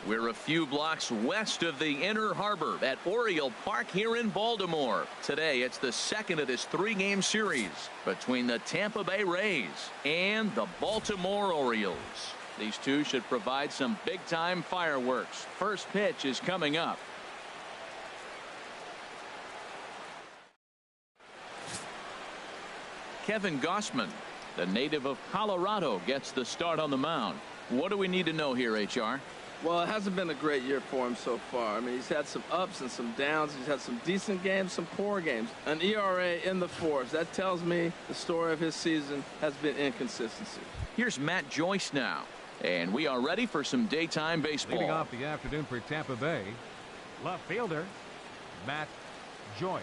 We're a few blocks west of the Inner Harbor at Oriole Park here in Baltimore. Today, it's the second of this three-game series between the Tampa Bay Rays and the Baltimore Orioles. These two should provide some big-time fireworks. First pitch is coming up. Kevin Gausman, the native of Colorado, gets the start on the mound. What do we need to know here, HR? Well, it hasn't been a great year for him so far. I mean, he's had some ups and some downs. He's had some decent games, some poor games. An ERA in the fours. That tells me the story of his season has been inconsistency. Here's Matt Joyce now. And we are ready for some daytime baseball. Leading off the afternoon for Tampa Bay, left fielder, Matt Joyce.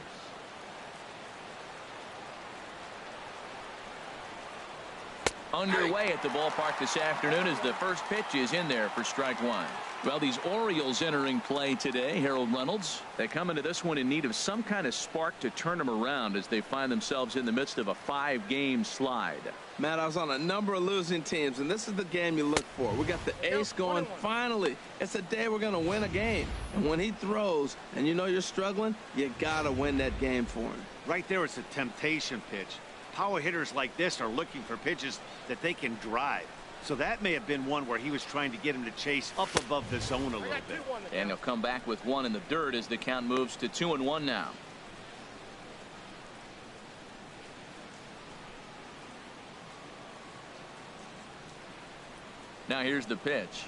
Underway at the ballpark this afternoon as the first pitch is in there for strike one. Well, these Orioles entering play today, Harold Reynolds, they come into this one in need of some kind of spark to turn them around as they find themselves in the midst of a 5-game slide. Matt, I was on a number of losing teams, and this is the game you look for. We got the ace going. Finally, it's a day we're going to win a game. And when he throws and you know you're struggling, you got to win that game for him. Right there, it's a temptation pitch. Power hitters like this are looking for pitches that they can drive. So that may have been one where he was trying to get him to chase up above the zone a little bit. And he'll come back with one in the dirt as the count moves to 2-1 now. Now here's the pitch.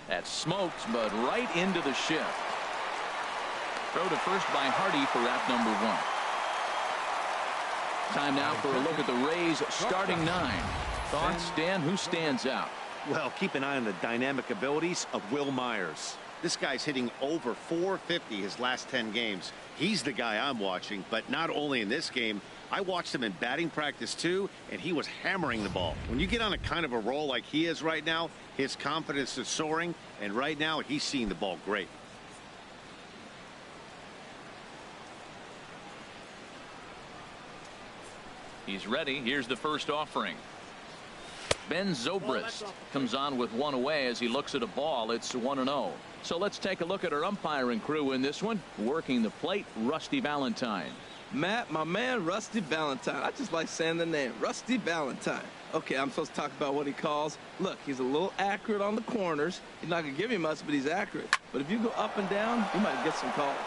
That smokes, but right into the shift. Throw to first by Hardy for out number one. Time now for a look at the Rays starting nine. Thoughts, Dan? Who stands out? Well, keep an eye on the dynamic abilities of Will Myers. This guy's hitting over .450 his last 10 games. He's the guy I'm watching, but not only in this game. I watched him in batting practice too, and he was hammering the ball. When you get on a kind of a roll like he is right now, his confidence is soaring, and right now he's seeing the ball great. He's ready. Here's the first offering. Ben Zobrist comes on with one away as he looks at a ball. It's 1-0. So let's take a look at our umpiring crew in this one. Working the plate, Rusty Valentine. Matt, my man, Rusty Valentine. I just like saying the name, Rusty Valentine. Okay, I'm supposed to talk about what he calls. Look, he's a little accurate on the corners. He's not going to give you much, but he's accurate. But if you go up and down, you might get some calls.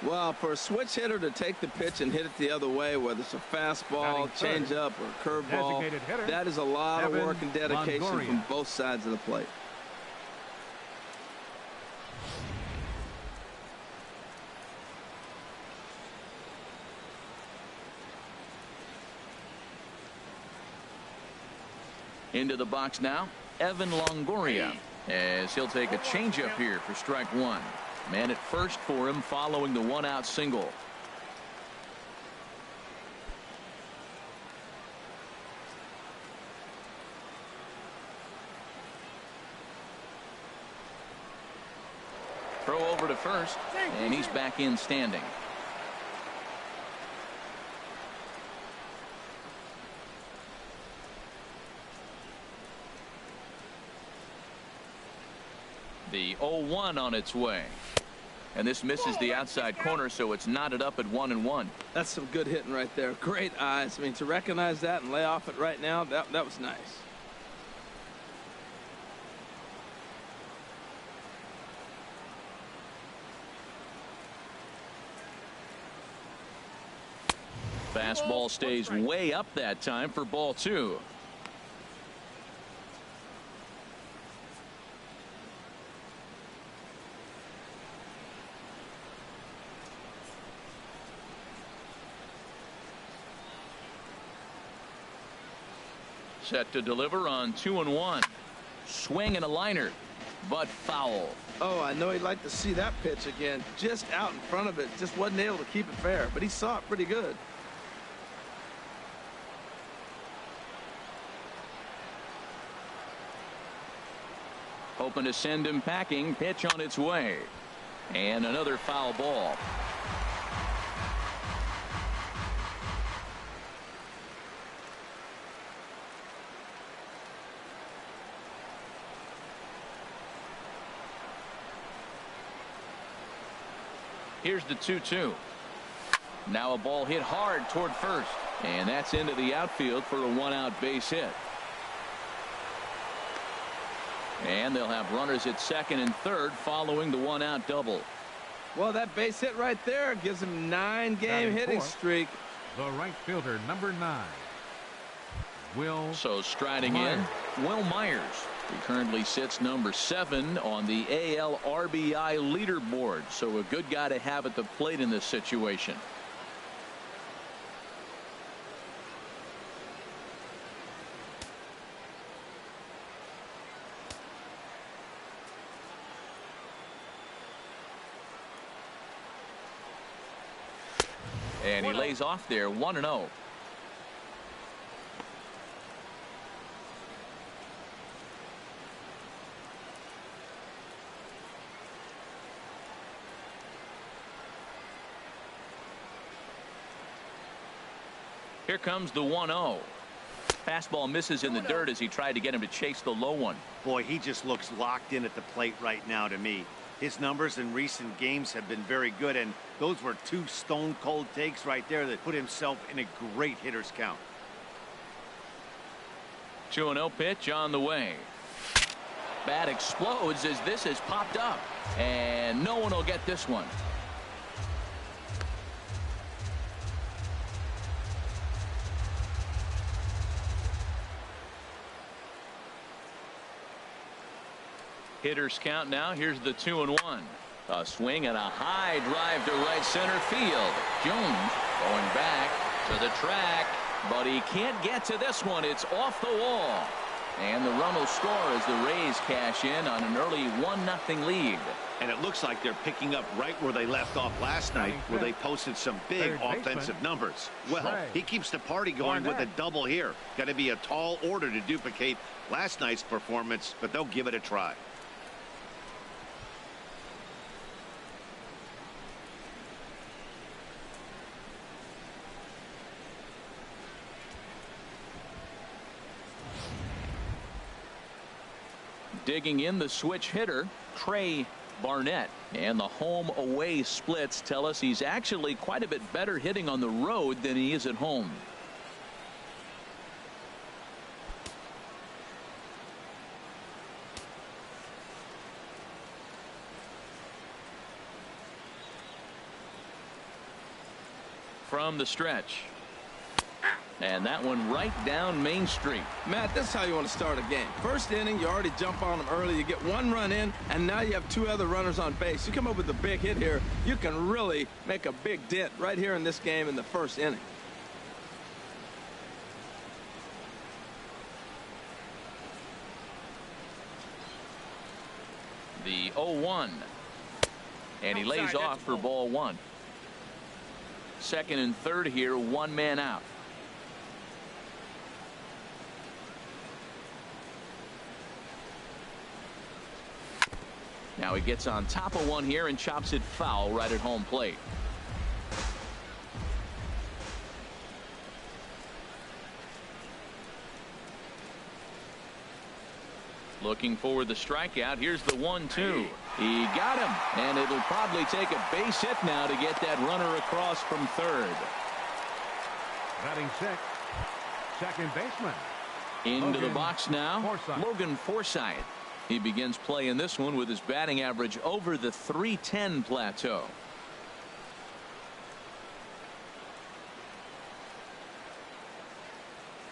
Well, for a switch hitter to take the pitch and hit it the other way, whether it's a fastball, changeup, or curveball, that is a lot of work and dedication from both sides of the plate. Into the box now, Evan Longoria, as he'll take a changeup here for strike one. Man at first for him following the one-out single. Throw over to first, and he's back in standing. The 0-1 on its way. And this misses the outside corner, so it's knotted up at 1-1. That's some good hitting right there. Great eyes. I mean, to recognize that and lay off it right now, that was nice. Fastball stays way up that time for ball two. Set to deliver on 2-1. Swing and a liner, but foul. Oh, I know he'd like to see that pitch again. Just out in front of it. Just wasn't able to keep it fair, but he saw it pretty good. Hoping to send him packing. Pitch on its way. And another foul ball. Here's the 2-2. Now a ball hit hard toward first, and that's into the outfield for a 1-out base hit. And they'll have runners at second and third following the 1-out double. Well, that base hit right there gives him 9-game hitting streak. The right fielder, number 9. So striding in, Will Myers. He currently sits number 7 on the AL RBI leaderboard. So a good guy to have at the plate in this situation. And he lays off there, 1-0. Here comes the 1-0. Fastball misses in the dirt as he tried to get him to chase the low one. Boy, he just looks locked in at the plate right now to me. His numbers in recent games have been very good, and those were 2 stone-cold takes right there that put himself in a great hitter's count. 2-0 pitch on the way. Bat explodes as this has popped up, and no one will get this one. Hitters count now. Here's the 2-1. A swing and a high drive to right center field. Jones going back to the track, but he can't get to this one. It's off the wall. And the run will score as the Rays cash in on an early 1-0 lead. And it looks like they're picking up right where they left off last night, where they posted some big offensive numbers. Well, he keeps the party going with a double here. Got to be a tall order to duplicate last night's performance, but they'll give it a try. Digging in the switch hitter, Trey Barnett. And the home away splits tell us he's actually quite a bit better hitting on the road than he is at home. From the stretch. And that one right down Main Street. Matt, this is how you want to start a game. First inning, you already jump on them early. You get 1 run in, and now you have 2 other runners on base. You come up with a big hit here, you can really make a big dent right here in this game in the first inning. The 0-1. And he lays off for ball 1. Second and third here, 1 man out. Now he gets on top of one here and chops it foul right at home plate. Looking for the strikeout. Here's the 1-2. He got him, and it'll probably take a base hit now to get that runner across from third. Batting 6, second baseman. Into the box now, Logan Forsythe. He begins play in this one with his batting average over the .310 plateau.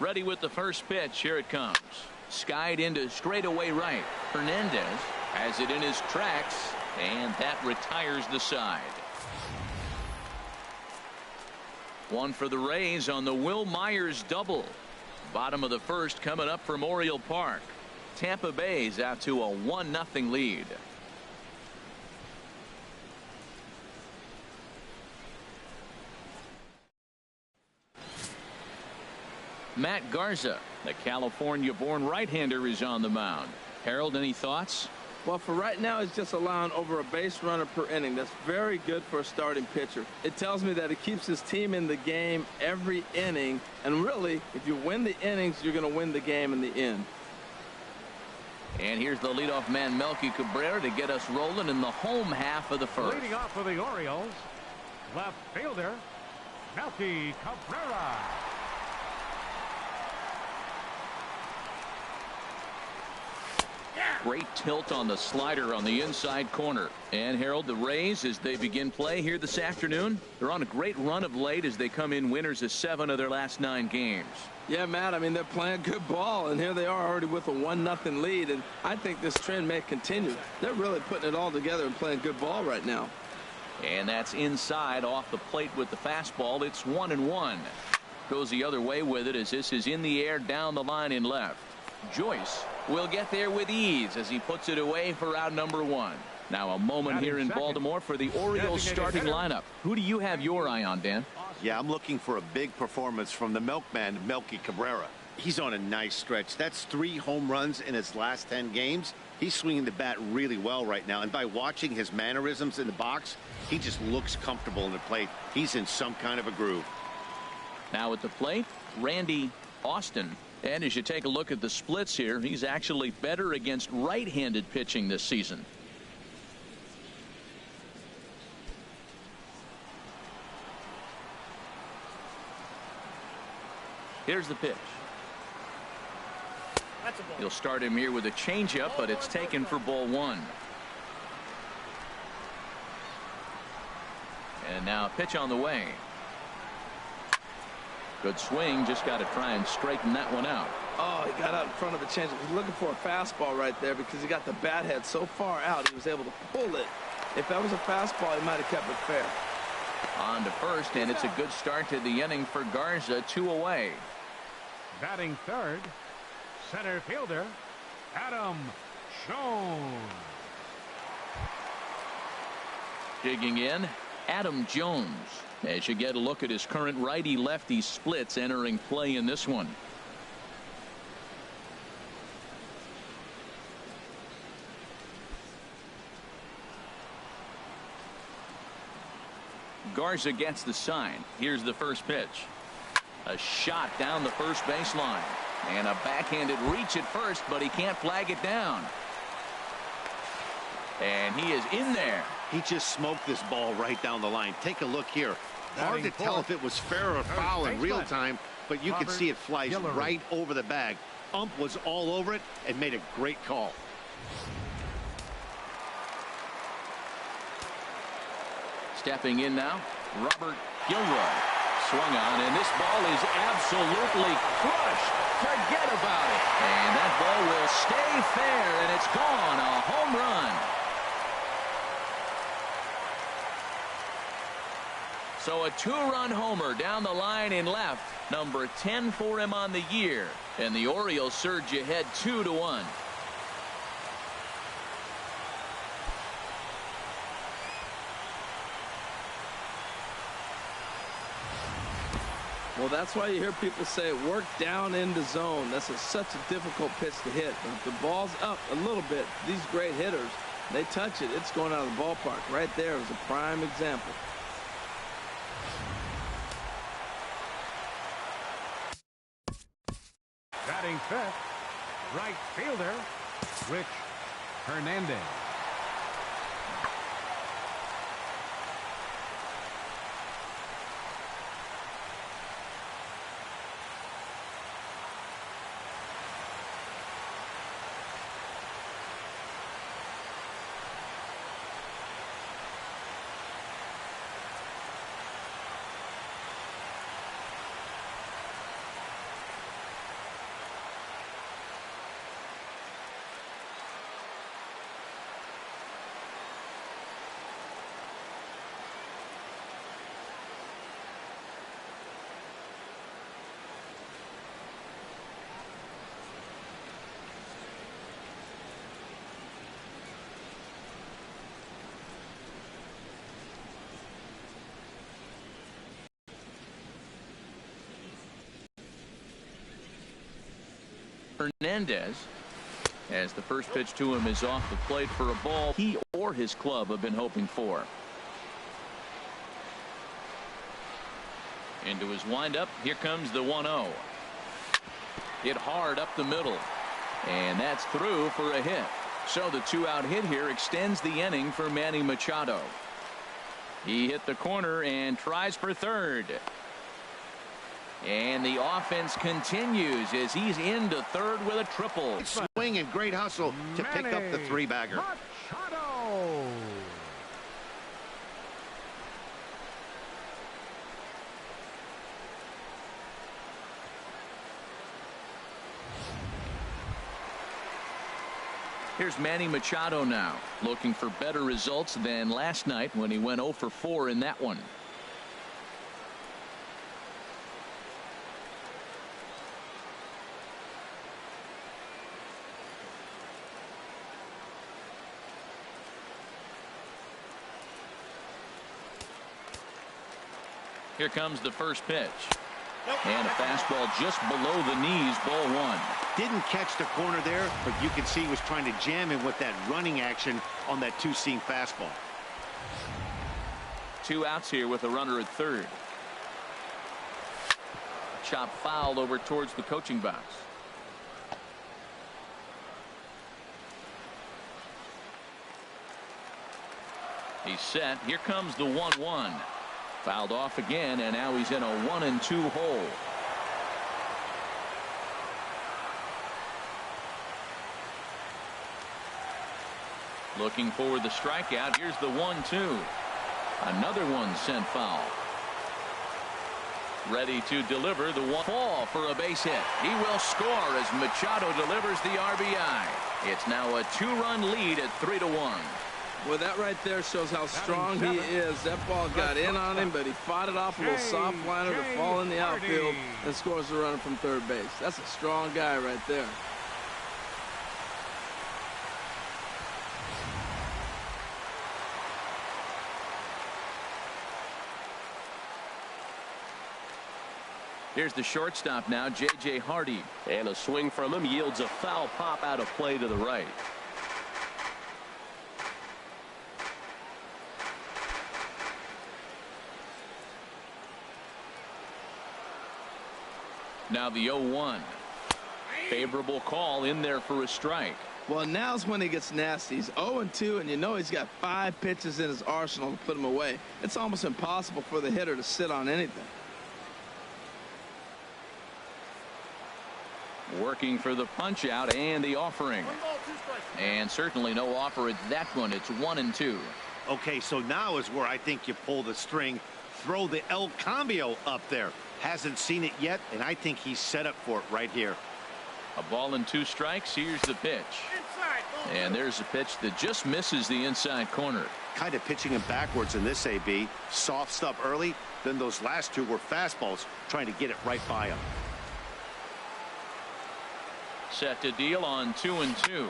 Ready with the first pitch. Here it comes. Skied into straightaway right. Hernandez has it in his tracks, and that retires the side. One for the Rays on the Will Myers double. Bottom of the first coming up from Oriole Park. Tampa Bay's out to a 1-0 lead. Matt Garza, the California-born right-hander, is on the mound. Harold, any thoughts? Well, for right now, he's just allowing over a base runner per inning. That's very good for a starting pitcher. It tells me that he keeps his team in the game every inning. And really, if you win the innings, you're going to win the game in the end. And here's the leadoff man, Melky Cabrera, to get us rolling in the home half of the first. Leading off for the Orioles, left fielder, Melky Cabrera. Great tilt on the slider on the inside corner. And Harold, the Rays, as they begin play here this afternoon, they're on a great run of late as they come in winners of 7 of their last 9 games. Yeah, Matt, I mean, they're playing good ball, and here they are already with a 1-0 lead, and I think this trend may continue. They're really putting it all together and playing good ball right now. And that's inside off the plate with the fastball. It's 1-1. Goes the other way with it as this is in the air down the line in left. Joyce will get there with ease as he puts it away for out number 1. Now a moment here in Baltimore for the Orioles starting lineup. Who do you have your eye on, Dan? Yeah, I'm looking for a big performance from the milkman, Melky Cabrera. He's on a nice stretch. That's 3 home runs in his last 10 games. He's swinging the bat really well right now. And by watching his mannerisms in the box, he just looks comfortable in the plate. He's in some kind of a groove. Now at the plate, Randy Austin. And as you take a look at the splits here, he's actually better against right-handed pitching this season. Here's the pitch. He'll start him here with a changeup, but it's taken for ball 1. And now a pitch on the way. Good swing, just got to try and straighten that one out. Oh, he got out in front of the changeup. He's looking for a fastball right there because he got the bat head so far out he was able to pull it. If that was a fastball, he might have kept it fair. On to first, and it's a good start to the inning for Garza. 2 away. Batting third, center fielder, Adam Jones. Digging in, Adam Jones. As you get a look at his current righty-lefty splits entering play in this one. Garza gets the sign. Here's the first pitch. A shot down the first baseline. And a backhanded reach at first, but he can't flag it down. And he is in there. He just smoked this ball right down the line. Take a look here. Hard to tell if it was fair or foul in real time, but you can see it flies right over the bag. Ump was all over it and made a great call. Stepping in now, Robert Gilroy. Swung on, and this ball is absolutely crushed. Forget about it. And that ball will stay fair, and it's gone. A home run. So a 2-run homer down the line in left. Number 10 for him on the year. And the Orioles surge ahead 2-1. Well, that's why you hear people say work down in the zone. That's such a difficult pitch to hit. But if the ball's up a little bit, these great hitters, they touch it, it's going out of the ballpark. Right there is a prime example. Batting fifth, right fielder, Rich Hernandez. Hernandez, as the first pitch to him is off the plate for a ball he or his club have been hoping for. Into his windup. Here comes the 1-0. Hit hard up the middle. And that's through for a hit. So the 2-out hit here extends the inning for Manny Machado. He hit the corner and tries for third. And the offense continues as he's into third with a triple. Swing and great hustle to pick up the 3-bagger. Machado. Here's Manny Machado now, looking for better results than last night when he went 0 for 4 in that one. Here comes the first pitch. And a fastball just below the knees, ball 1. Didn't catch the corner there, but you can see he was trying to jam him with that running action on that 2-seam fastball. 2 outs here with a runner at third. Chop foul over towards the coaching box. He's set. Here comes the 1-1. Fouled off again, and now he's in a 1-2 hole. Looking for the strikeout. Here's the 1-2. Another one sent foul. Ready to deliver the one. Fall for a base hit. He will score as Machado delivers the RBI. It's now a 2-run lead at 3-1. Well, that right there shows how strong he is. That ball got in on him, but he fought it off a little soft liner to fall in the outfield and scores the runner from third base. That's a strong guy right there. Here's the shortstop now, J.J. Hardy. And a swing from him yields a foul pop out of play to the right. Now the 0-1. Favorable call in there for a strike. Well, now's when he gets nasty. He's 0-2, and you know he's got 5 pitches in his arsenal to put him away. It's almost impossible for the hitter to sit on anything. Working for the punch out and the offering. And certainly no offer at that one. It's 1-2. Okay, so now is where I think you pull the string. Throw the El Cambio up there. Hasn't seen it yet, and I think he's set up for it right here. A ball and 2 strikes. Here's the pitch. And there's a pitch that just misses the inside corner. Kind of pitching him backwards in this AB. Soft stuff early, then those last 2 were fastballs, trying to get it right by him. Set to deal on 2-2.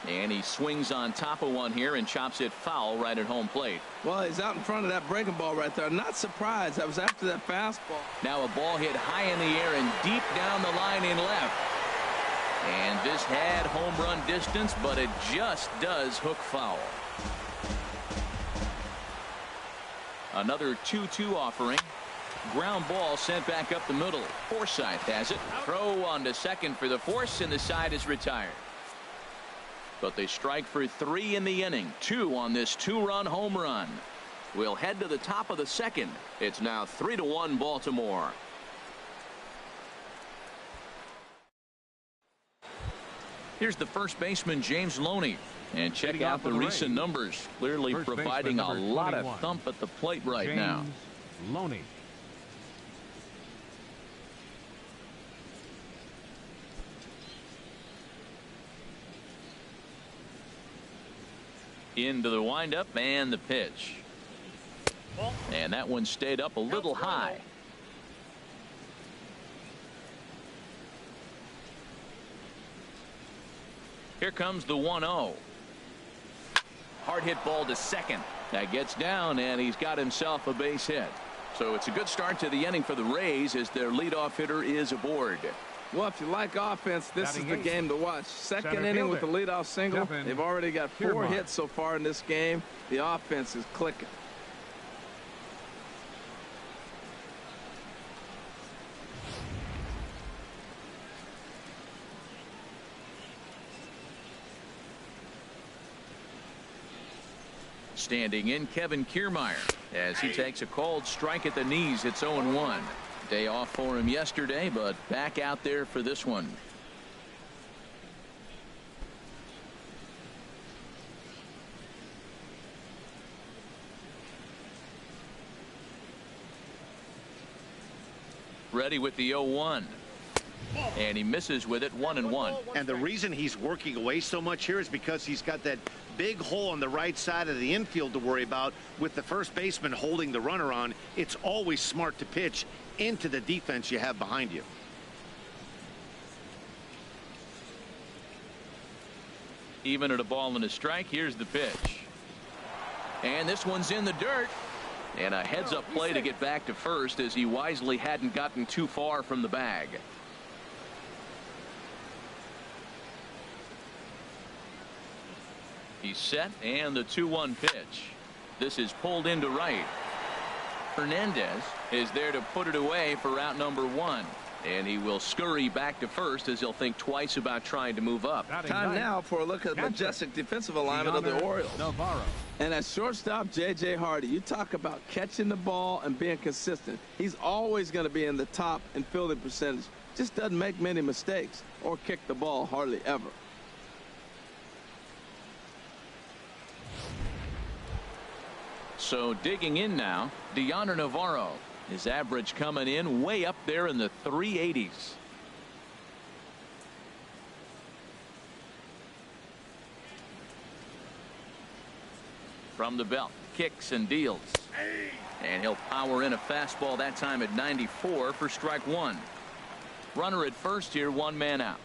And he swings on top of one here and chops it foul right at home plate. Well, he's out in front of that breaking ball right there. I'm not surprised. That was after that fastball. Now a ball hit high in the air and deep down the line in left. And this had home run distance, but it just does hook foul. Another 2-2 offering. Ground ball sent back up the middle. Forsythe has it. Throw on to second for the force, and the side is retired. But they strike for 3 in the inning. 2 on this 2-run home run. We'll head to the top of the second. It's now 3-1 Baltimore. Here's the first baseman, James Loney. And check out the recent numbers. Clearly providing a lot of thump at the plate right now. Loney. Into the windup and the pitch. And that one stayed up a little high. Here comes the 1-0. Hard hit ball to second. That gets down, and he's got himself a base hit. So it's a good start to the inning for the Rays as their leadoff hitter is aboard. Well, if you like offense, this is the game to watch. Second inning with the leadoff single. They've already got 4 hits so far in this game. The offense is clicking. Standing in, Kevin Kiermaier, as he takes a called strike at the knees. It's 0-1. Day off for him yesterday, but back out there for this one. Ready with the 0-1. And he misses with it. 1-1. And the reason he's working away so much here is because he's got that big hole on the right side of the infield to worry about. With the first baseman holding the runner on, it's always smart to pitch into the defense you have behind you. Even at a ball and a strike, here's the pitch. And this one's in the dirt. And a heads-up play to get back to first, as he wisely hadn't gotten too far from the bag. He's set, and the 2-1 pitch. This is pulled into right. Hernandez is there to put it away for out number 1. And he will scurry back to first, as he'll think twice about trying to move up. Time now for a look at the majestic defensive alignment of the Orioles. Navarro. And at shortstop, J.J. Hardy. You talk about catching the ball and being consistent. He's always going to be in the top in fielding percentage. Just doesn't make many mistakes or kick the ball hardly ever. So digging in now, Deoner Navarro. His average coming in way up there in the 380s. From the belt, kicks and deals. And he'll power in a fastball that time at 94 for strike 1. Runner at first here, 1 man out.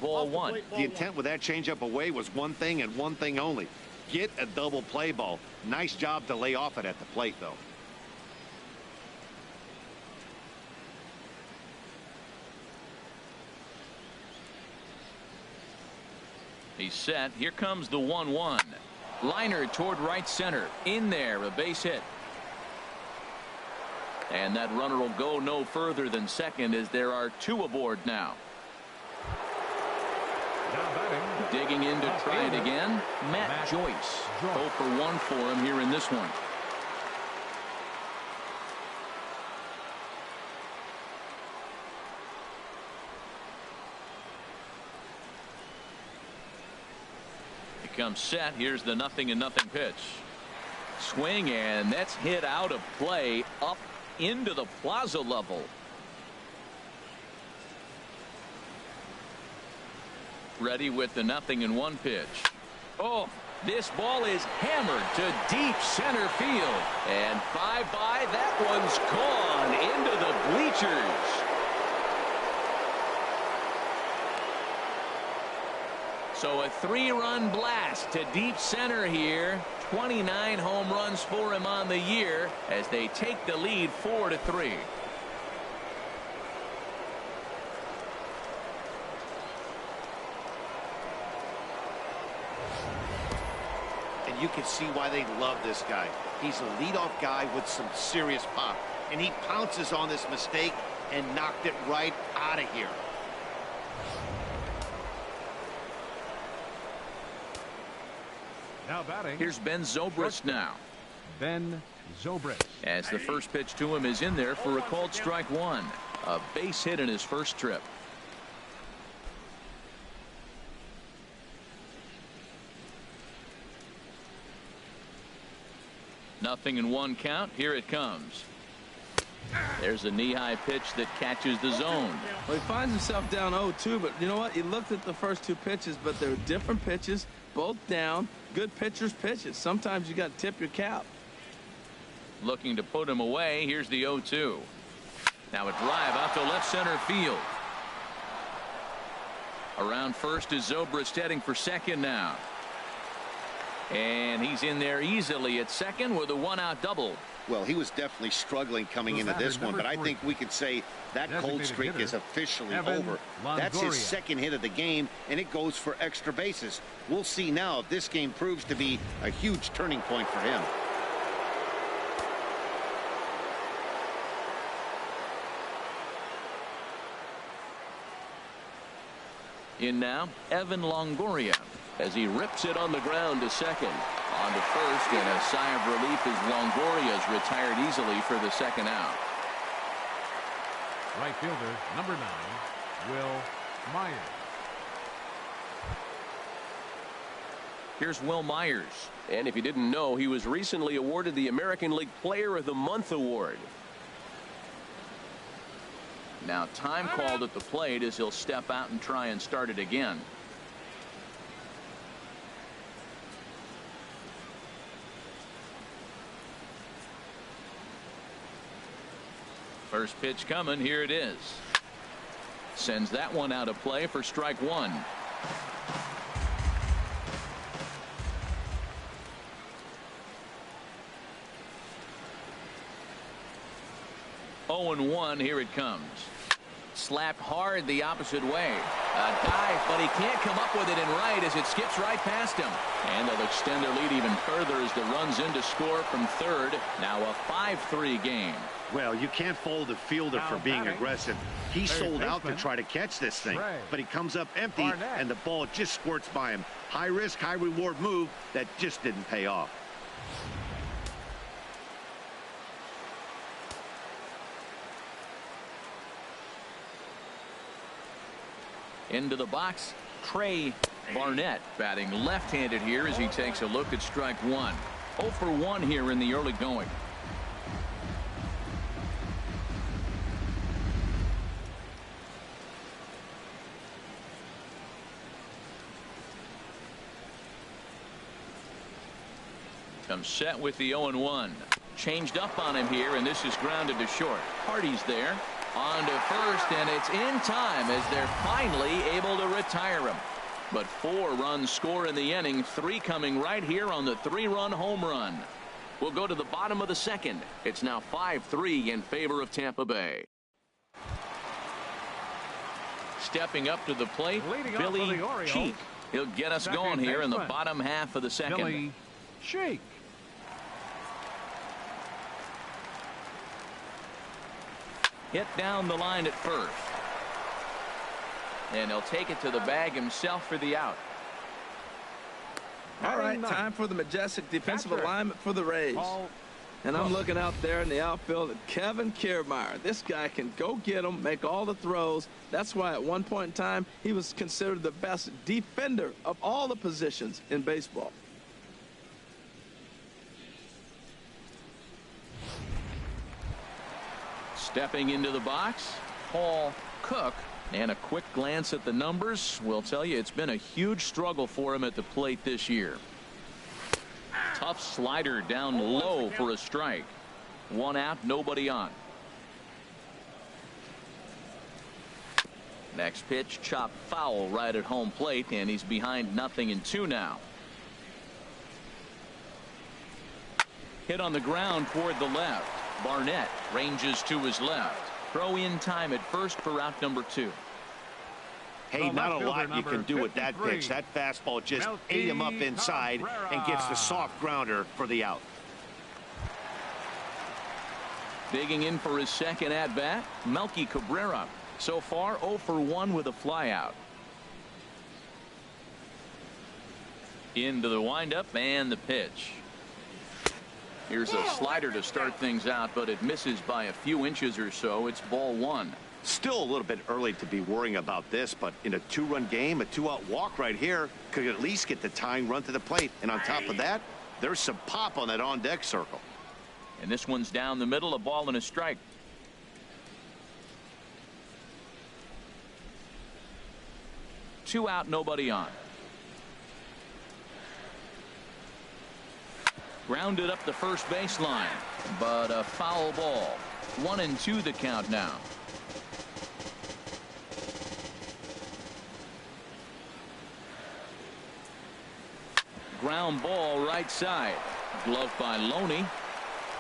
Ball 1. The intent with that changeup away was one thing and one thing only. Get a double play ball. Nice job to lay off it at the plate, though. He's set. Here comes the 1-1. Liner toward right center. In there, a base hit. And that runner will go no further than second, as there are 2 aboard now. Digging in to try it again, Matt Joyce. 0 for 1 for him here in this one. He comes set. Here's the 0-0 pitch. Swing, and that's hit out of play up into the plaza level. Ready with the 0-1 pitch. Oh, this ball is hammered to deep center field. And bye-bye, that one's gone into the bleachers. So a 3-run blast to deep center here. 29 home runs for him on the year, as they take the lead 4-3. You can see why they love this guy. He's a leadoff guy with some serious pop, and he pounces on this mistake and knocked it right out of here. Now batting. Here's Ben Zobrist now. Ben Zobrist. As the first pitch to him is in there for a called strike 1. A base hit in his first trip. Nothing in 1 count. Here it comes. There's a knee-high pitch that catches the zone. Well, he finds himself down 0-2, but you know what? He looked at the first 2 pitches, but they're different pitches, both down. Good pitchers' pitches. Sometimes you got to tip your cap. Looking to put him away. Here's the 0-2. Now a drive out to left center field. Around first is Zobrist, heading for second now. And he's in there easily at second with a 1-out double. Well, he was definitely struggling coming into this one, but I think we can say that cold streak is officially over. That's his second hit of the game, and it goes for extra bases. We'll see now if this game proves to be a huge turning point for him. In now, Evan Longoria as he rips it on the ground to second. On to first, and a sigh of relief as Longoria's retired easily for the second out. Right fielder, number 9, Will Myers. Here's Will Myers. And if you didn't know, he was recently awarded the American League Player of the Month award. Now time called at the plate as he'll step out and try and start it again. First pitch coming. Here it is. Sends that one out of play for strike one. Oh and 1. Here it comes. Slapped hard the opposite way. A dive, but he can't come up with it in right as it skips right past him. And they'll extend their lead even further as the run's in to score from third. Now a 5-3 game. Well, you can't fault the fielder for being aggressive. He sold out to try to catch this thing, but he comes up empty and the ball just squirts by him. High risk, high reward move that just didn't pay off. Into the box, Trey Barnett batting left-handed here as he takes a look at strike one. 0 for 1 here in the early going. Comes set with the 0 and 1. Changed up on him here, and this is grounded to short. Hardy's there. On to first, and it's in time as they're finally able to retire him. But 4 runs score in the inning, 3 coming right here on the 3-run home run. We'll go to the bottom of the second. It's now 5-3 in favor of Tampa Bay. Stepping up to the plate, Billy Cheek. He'll get us going here in the bottom half of the second. Billy Cheek. Hit down the line at first. And he'll take it to the bag himself for the out. All right, time for the majestic defensive alignment for the Rays. And I'm looking out there in the outfield at Kevin Kiermaier. This guy can go get them, make all the throws. That's why at one point in time he was considered the best defender of all the positions in baseball. Stepping into the box, Paul Cook. And a quick glance at the numbers will tell you it's been a huge struggle for him at the plate this year. Tough slider down low for a strike. 1 out, nobody on. Next pitch, chopped foul right at home plate, and he's behind 0-2 now. Hit on the ground toward the left. Barnett ranges to his left. Throw in time at first for out number 2. Hey, not a lot you can do with that pitch. That fastball just ate him up inside and gets the soft grounder for the out. Digging in for his second at-bat, Melky Cabrera. So far 0 for 1 with a flyout. Into the windup and the pitch. Here's a slider to start things out, but it misses by a few inches or so. It's ball 1. Still a little bit early to be worrying about this, but in a 2-run game, a 2-out walk right here could at least get the tying run to the plate. And on top of that, there's some pop on that on-deck circle. And this one's down the middle, a ball and a strike. Two out, nobody on. Grounded up the first baseline, but a foul ball. 1-2 the count now. Ground ball right side. Glove by Loney.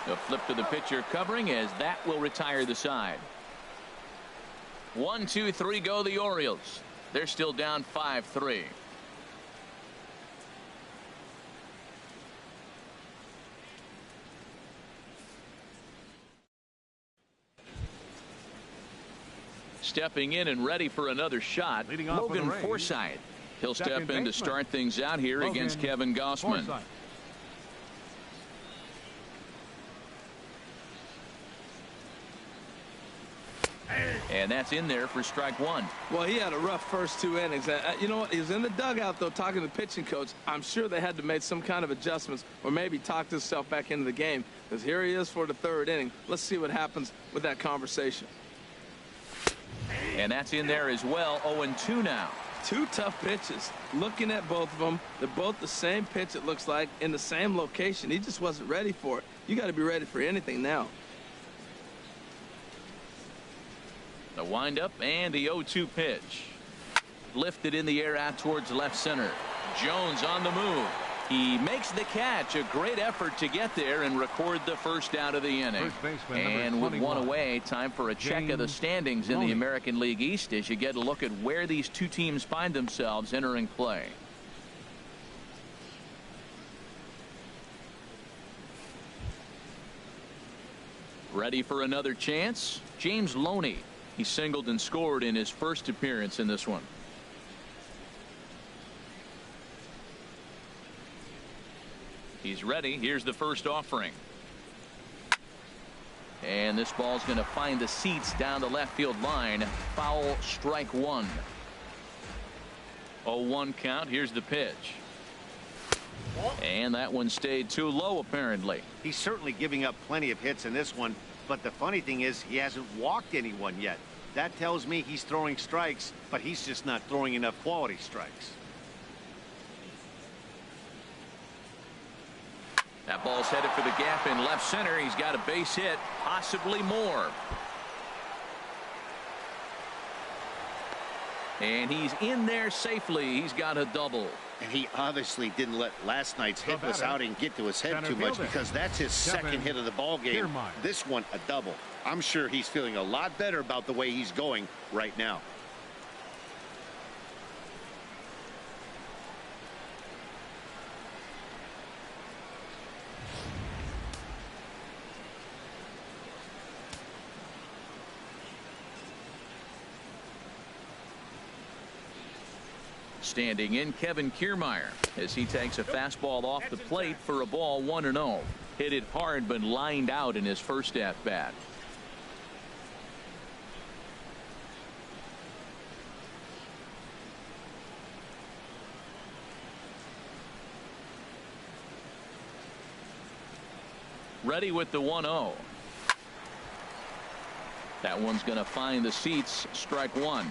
A flip to the pitcher covering as that will retire the side. 1, 2, 3 go the Orioles. They're still down 5-3. Stepping in and ready for another shot, Leading off Logan for the Rays, Forsythe. He'll step second in to baseman, start things out here Logan against Kevin Gossman. Forsythe. And that's in there for strike one. Well, he had a rough first 2 innings. You know what? He was in the dugout, though, talking to the pitching coach. I'm sure they had to make some kind of adjustments or maybe talk himself back into the game, because here he is for the 3rd inning. Let's see what happens with that conversation. And that's in there as well. 0-2 now. 2 tough pitches. Looking at both of them, they're both the same pitch, it looks like, in the same location. He just wasn't ready for it. You got to be ready for anything now. The windup and the 0-2 pitch. Lifted in the air out towards left center. Jones on the move. He makes the catch. A great effort to get there and record the first out of the inning. And with one away, time for a check of the standings in the American League East as you get a look at where these two teams find themselves entering play. Ready for another chance? James Loney. He singled and scored in his first appearance in this one. He's ready. Here's the first offering. And this ball's going to find the seats down the left field line. Foul, strike one. 0-1 count. Here's the pitch. And that one stayed too low, apparently. He's certainly giving up plenty of hits in this one. But the funny thing is, he hasn't walked anyone yet. That tells me he's throwing strikes, but he's just not throwing enough quality strikes. That ball's headed for the gap in left center. He's got a base hit, possibly more. And he's in there safely. He's got a double. And he obviously didn't let last night's hitless outing get to his head too much, because that's his second hit of the ball game. This one a double. I'm sure he's feeling a lot better about the way he's going right now. Standing in, Kevin Kiermaier, as he takes a fastball off the plate for a ball 1-0. Hit it hard, but lined out in his first at bat. Ready with the 1-0. That one's going to find the seats. Strike one.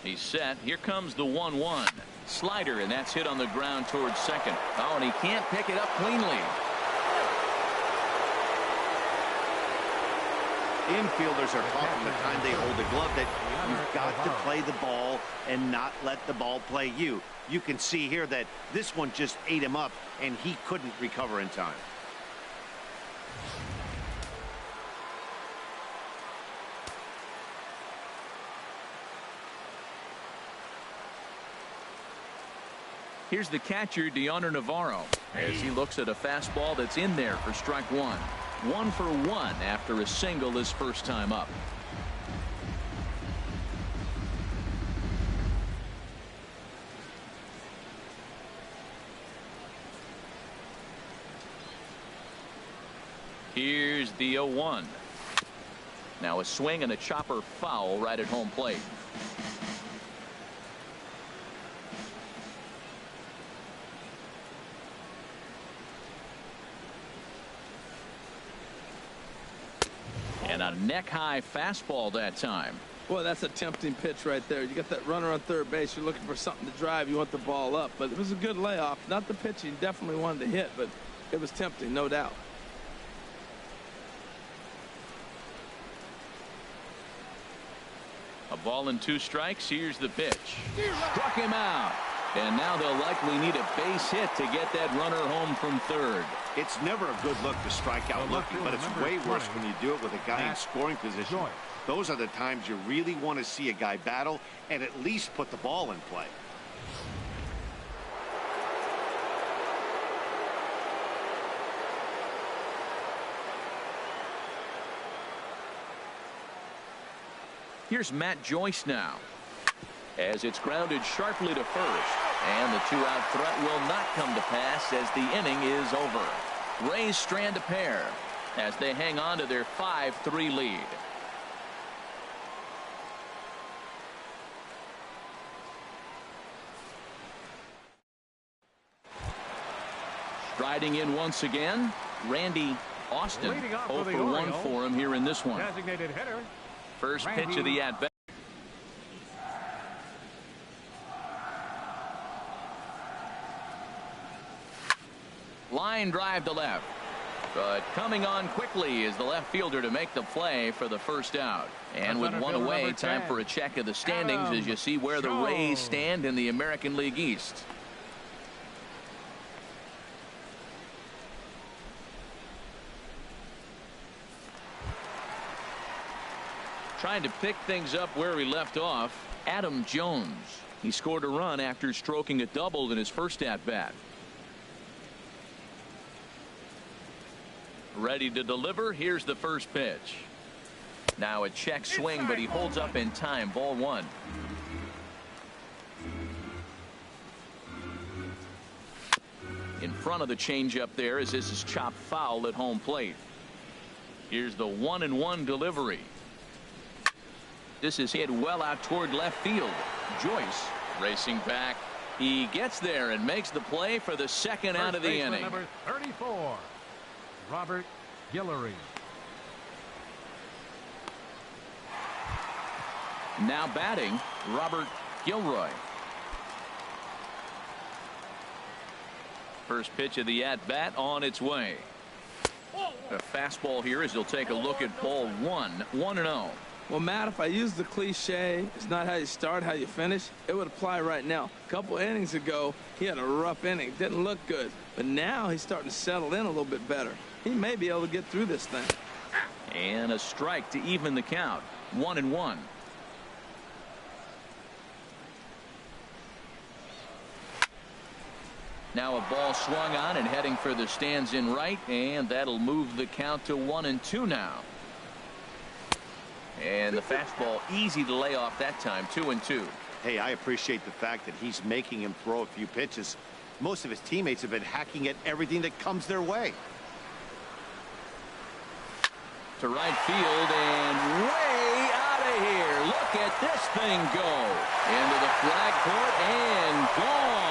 He's set. Here comes the 1-1. Slider, and that's hit on the ground towards second. Oh, and he can't pick it up cleanly. Infielders are taught from the time they hold the glove that you've got to play the ball and not let the ball play you. You can see here that this one just ate him up, and he couldn't recover in time. Here's the catcher, Deoner Navarro, as he looks at a fastball that's in there for strike one. 1 for 1 after a single his first time up. Here's the 0-1. Now a swing and a chopper foul right at home plate. And a neck-high fastball that time. Boy, that's a tempting pitch right there. You got that runner on third base. You're looking for something to drive. You want the ball up. But it was a good layoff. Not the pitch he definitely wanted to hit, but it was tempting, no doubt. A ball and 2 strikes. Here's the pitch. Struck him out. And now they'll likely need a base hit to get that runner home from third. It's never a good look to strike out looking, but it's way worse when you do it with a guy in scoring position. Those are the times you really want to see a guy battle and at least put the ball in play. Here's Matt Joyce now. As it's grounded sharply to first. And the two-out threat will not come to pass as the inning is over. Rays strand a pair as they hang on to their 5-3 lead. Striding in once again, Randy Austin. 0 for 1 for him here in this one. Designated hitter. First pitch of the at-bat. Line drive to left. But coming on quickly is the left fielder to make the play for the first out. And with one away, time for a check of the standings as you see where the Rays stand in the American League East. Trying to pick things up where he left off, Adam Jones. He scored a run after stroking a double in his first at-bat. Ready to deliver. Here's the first pitch. Now a check swing, but he holds up in time. Ball 1. In front of the changeup there as this is chopped foul at home plate. Here's the 1-1 delivery. This is hit well out toward left field. Joyce racing back. He gets there and makes the play for the second out of the inning. Number 34, Robert Guillory. Now batting, Robert Gilroy. First pitch of the at-bat on its way. A fastball here as he'll take a look at ball 1. 1-0. Well, Matt, if I use the cliche, it's not how you start, how you finish, it would apply right now. A couple innings ago, he had a rough inning. Didn't look good. But now he's starting to settle in a little bit better. He may be able to get through this thing. And a strike to even the count. 1-1. Now a ball swung on and heading for the stands in right, and that'll move the count to 1-2 now. And the fastball easy to lay off that time. 2-2. Hey, I appreciate the fact that he's making him throw a few pitches. Most of his teammates have been hacking at everything that comes their way. To right field and way out of here. Look at this thing go into the flag court and gone.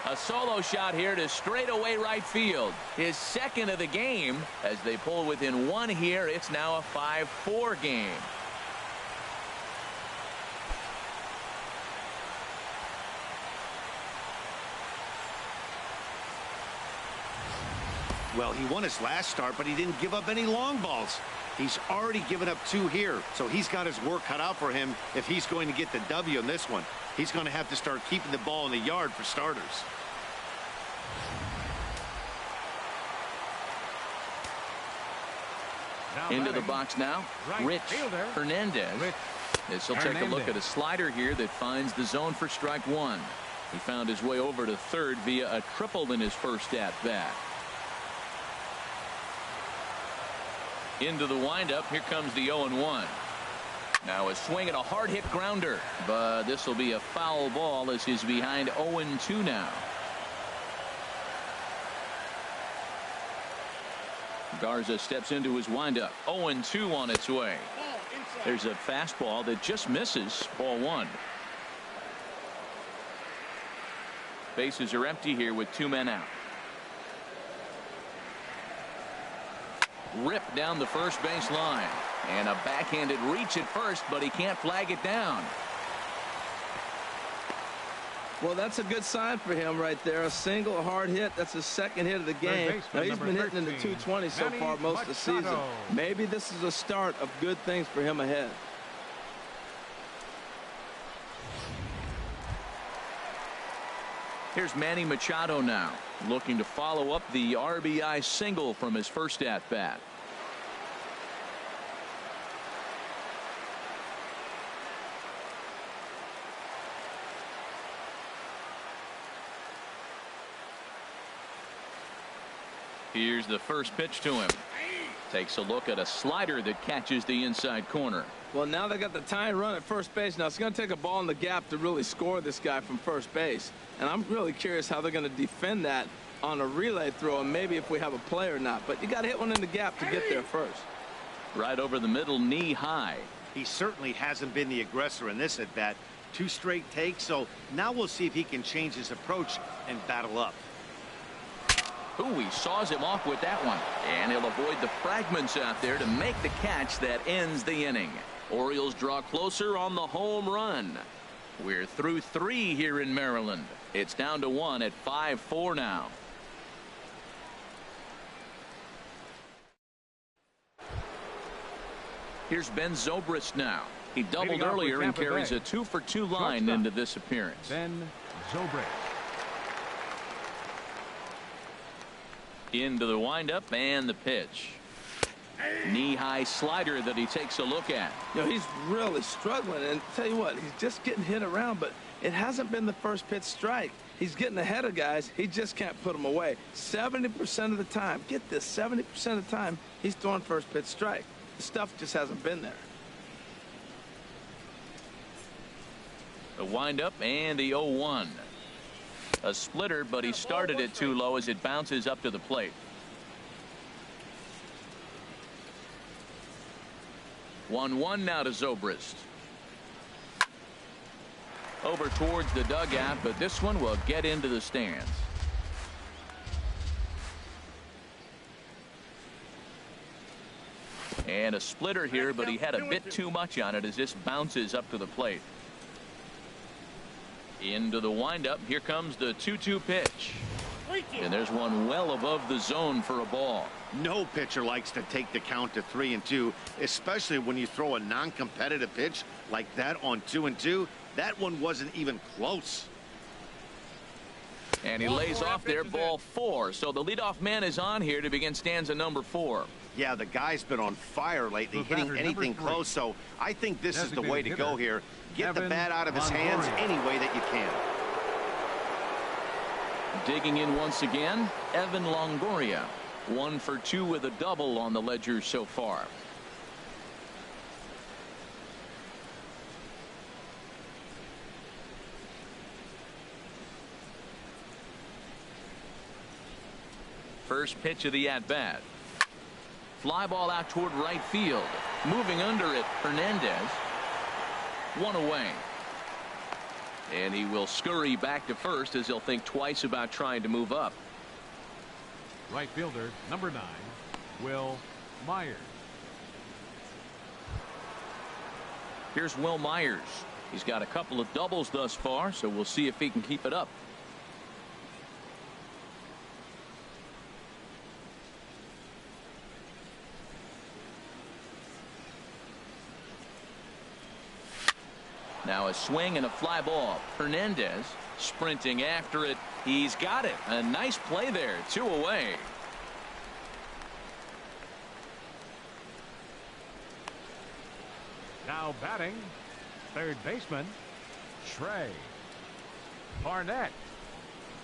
A solo shot here to straightaway right field. His second of the game as they pull within 1 here. It's now a 5-4 game. Well, he won his last start, but he didn't give up any long balls. He's already given up 2 here, so he's got his work cut out for him if he's going to get the W in this one. He's going to have to start keeping the ball in the yard for starters. Into the box now, Rich Hernandez. This will take a look at a slider here that finds the zone for strike 1. He found his way over to third via a triple in his first at-bat. Into the windup. Here comes the 0-1. Now a swing and a hard hit grounder, but this will be a foul ball as he's behind 0-2 now. Garza steps into his windup. 0-2 on its way. There's a fastball that just misses. Ball 1. Bases are empty here with 2 men out. Rip down the first base line. And a backhanded reach at first, but he can't flag it down. Well, that's a good sign for him right there. A single, hard hit. That's his second hit of the game. Now, he's been hitting in the 220 so far most of the season. Maybe this is a start of good things for him ahead. Here's Manny Machado now, looking to follow up the RBI single from his first at-bat. Here's the first pitch to him. Takes a look at a slider that catches the inside corner. Well, now they got the tying run at first base. Now it's going to take a ball in the gap to really score this guy from first base. And I'm really curious how they're going to defend that on a relay throw, and maybe if we have a play or not. But you got to hit one in the gap to get there first. Right over the middle, knee high. He certainly hasn't been the aggressor in this at bat. 2 straight takes, so now we'll see if he can change his approach and battle up. Ooh, he saws him off with that one. And he'll avoid the fragments out there to make the catch that ends the inning. Orioles draw closer on the home run. We're through 3 here in Maryland. It's down to 1 at 5-4 now. Here's Ben Zobrist now. He doubled earlier and carries a 2-for-2 line into this appearance. Ben Zobrist. Into the windup and the pitch. Knee-high slider that he takes a look at. You know, he's really struggling, and tell you what, he's just getting hit around, but it hasn't been the first pitch strike. He's getting ahead of guys. He just can't put them away. 70% of the time, get this, 70% of the time, he's throwing first pitch strike. The stuff just hasn't been there. The windup and the 0-1. A splitter, but he started it too low as it bounces up to the plate. 1-1 now to Zobrist. Over towards the dugout, but this one will get into the stands. And a splitter here, but he had a bit too much on it as this bounces up to the plate. Into the windup. Here comes the 2-2 pitch. And there's one well above the zone for a ball. No pitcher likes to take the count to 3-2, especially when you throw a non-competitive pitch like that on 2-2. That one wasn't even close. And he lays off there, ball 4. So the leadoff man is on here to begin stanza number 4. Yeah, the guy's been on fire lately, hitting anything close. So I think this is the way to go here. Get the bat out of his hands any way that you can. Digging in once again, Evan Longoria. 1 for 2 with a double on the ledger so far. First pitch of the at-bat. Fly ball out toward right field. Moving under it, Hernandez. 1 away. And he will scurry back to first as he'll think twice about trying to move up. Right fielder, number 9, Will Myers. Here's Will Myers. He's got a couple of doubles thus far, so we'll see if he can keep it up. Now a swing and a fly ball. Hernandez sprinting after it. He's got it. A nice play there. 2 away. Now batting, third baseman, Trey Barnett.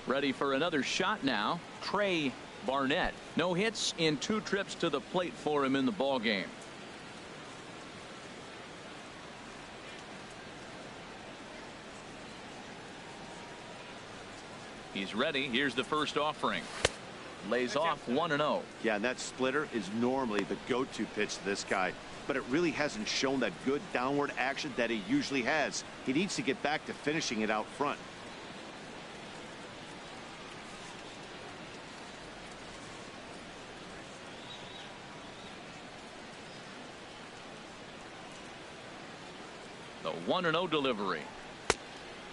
Ready for another shot now. Trey Barnett. No hits in 2 trips to the plate for him in the ball game. He's ready. Here's the first offering. Lays off 1-0. Yeah, and that splitter is normally the go-to pitch to this guy, but it really hasn't shown that good downward action that he usually has. He needs to get back to finishing it out front. The 1-0 delivery.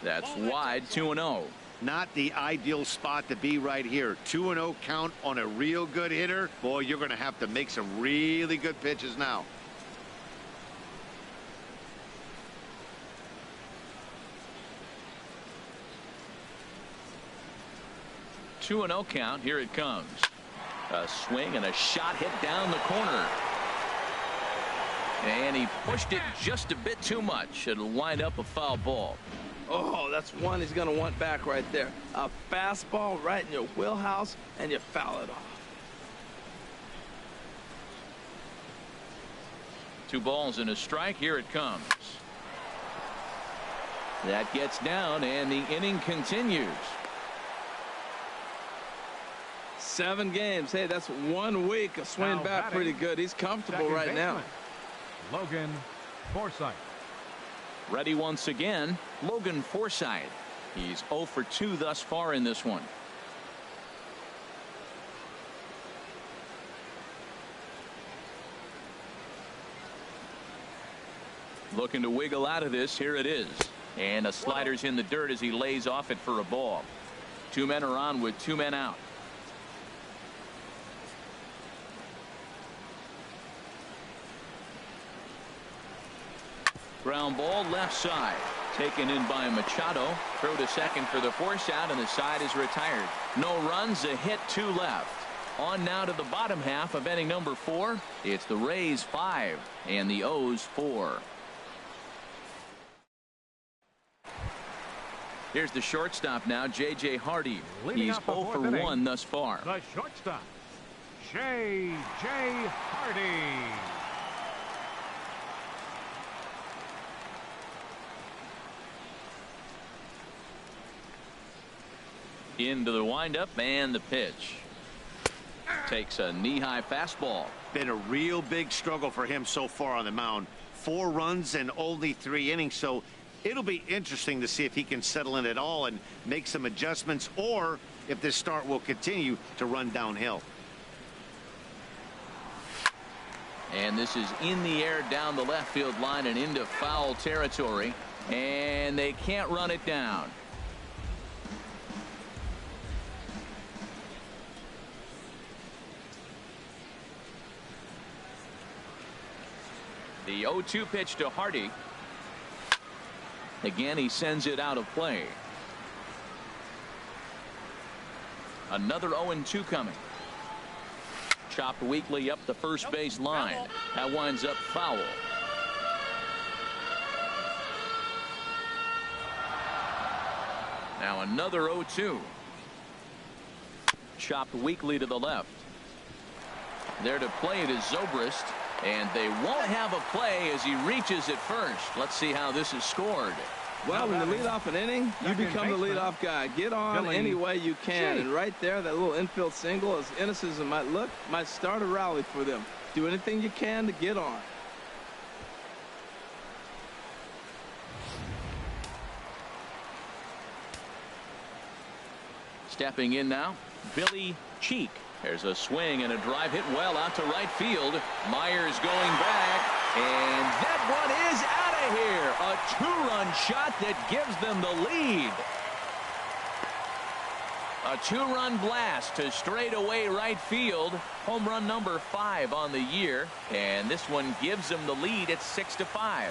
That's wide. 2-0. Not the ideal spot to be right here. 2-0 count on a real good hitter. Boy, you're going to have to make some really good pitches now. Two 2-0 count. Here it comes. A swing and a shot hit down the corner. And he pushed it just a bit too much. It'll wind up a foul ball. Oh, that's one he's going to want back right there. A fastball right in your wheelhouse, and you foul it off. 2 balls and a strike. Here it comes. That gets down, and the inning continues. 7 games. Hey, that's 1 week of swinging Now back batting, pretty good. He's comfortable second right now. baseman, Logan Forsythe. Ready once again, Logan Forsythe. He's 0 for 2 thus far in this one. Looking to wiggle out of this. Here it is. And a slider's in the dirt as he lays off it for a ball. 2 men are on with 2 men out. Ground ball left side. Taken in by Machado. Throw to second for the force out, and the side is retired. No runs, a hit, 2 left. On now to the bottom half of inning number 4. It's the Rays 5 and the O's 4. Here's the shortstop now, J.J. Hardy. He's 0 for 1 thus far. The shortstop, J.J. Hardy. Into the windup, and the pitch. Takes a knee-high fastball. Been a real big struggle for him so far on the mound. 4 runs and only 3 innings, so it'll be interesting to see if he can settle in at all and make some adjustments, or if this start will continue to run downhill. And this is in the air down the left field line and into foul territory, and they can't run it down. The 0-2 pitch to Hardy. Again, he sends it out of play. Another 0-2 coming. Chopped weakly up the first base line. That winds up foul. Now another 0-2. Chopped weakly to the left. There to play it is Zobrist. And they won't have a play as he reaches at first. Let's see how this is scored. Well, when you lead off an inning, you become the leadoff guy. Get on any way you can. And right there, that little infield single, as innocent as it might look, might start a rally for them. Do anything you can to get on. Stepping in now, Billy Cheek. There's a swing and a drive hit well out to right field. Myers going back, and that one is out of here. A 2-run shot that gives them the lead. A 2-run blast to straightaway right field. Home run number 5 on the year, and this one gives them the lead at 6-5.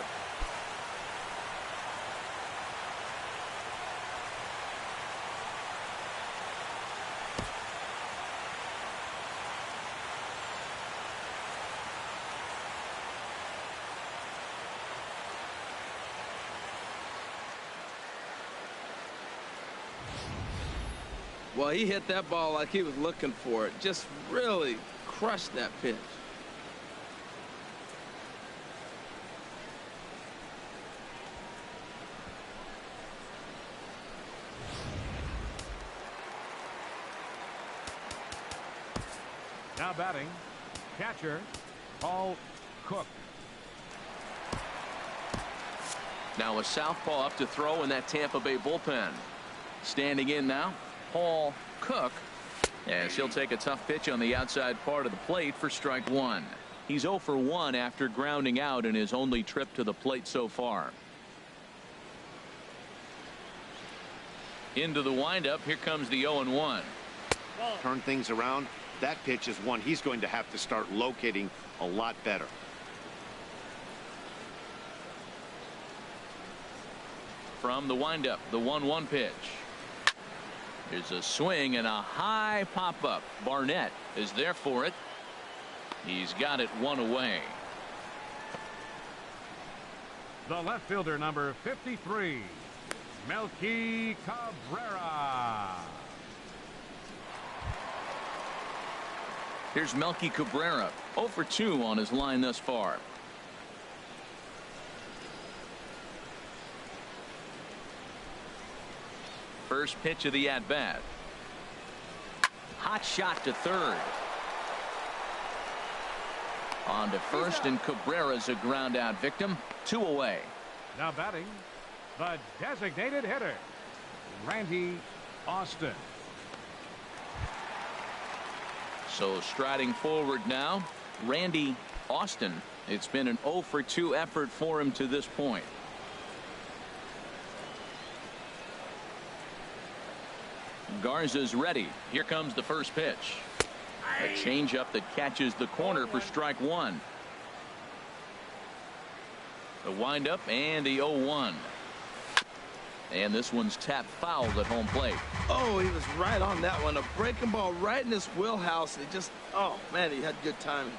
Well, he hit that ball like he was looking for it. Just really crushed that pitch. Now batting, catcher, Paul Cook. Now a southpaw up to throw in that Tampa Bay bullpen. Standing in now, Paul Cook, as he'll take a tough pitch on the outside part of the plate for strike 1. He's 0 for 1 after grounding out in his only trip to the plate so far. Into the windup. Here comes the 0-1. Turn things around. That pitch is one he's going to have to start locating a lot better. From the windup, the 1-1 pitch. There's a swing and a high pop-up. Barnett is there for it. He's got it 1 away. The left fielder, number 53, Melky Cabrera. Here's Melky Cabrera, 0 for 2 on his line thus far. First pitch of the at-bat. Hot shot to third. On to first, and Cabrera's a ground out victim. 2 away. Now batting, the designated hitter, Randy Austin. So striding forward now, Randy Austin. It's been an 0 for 2 effort for him to this point. Garza's ready. Here comes the first pitch. A changeup that catches the corner for strike 1. The windup and the 0-1. And this one's tapped foul at home plate. Oh, he was right on that one. A breaking ball right in his wheelhouse. And he just, oh, man, he had good timing.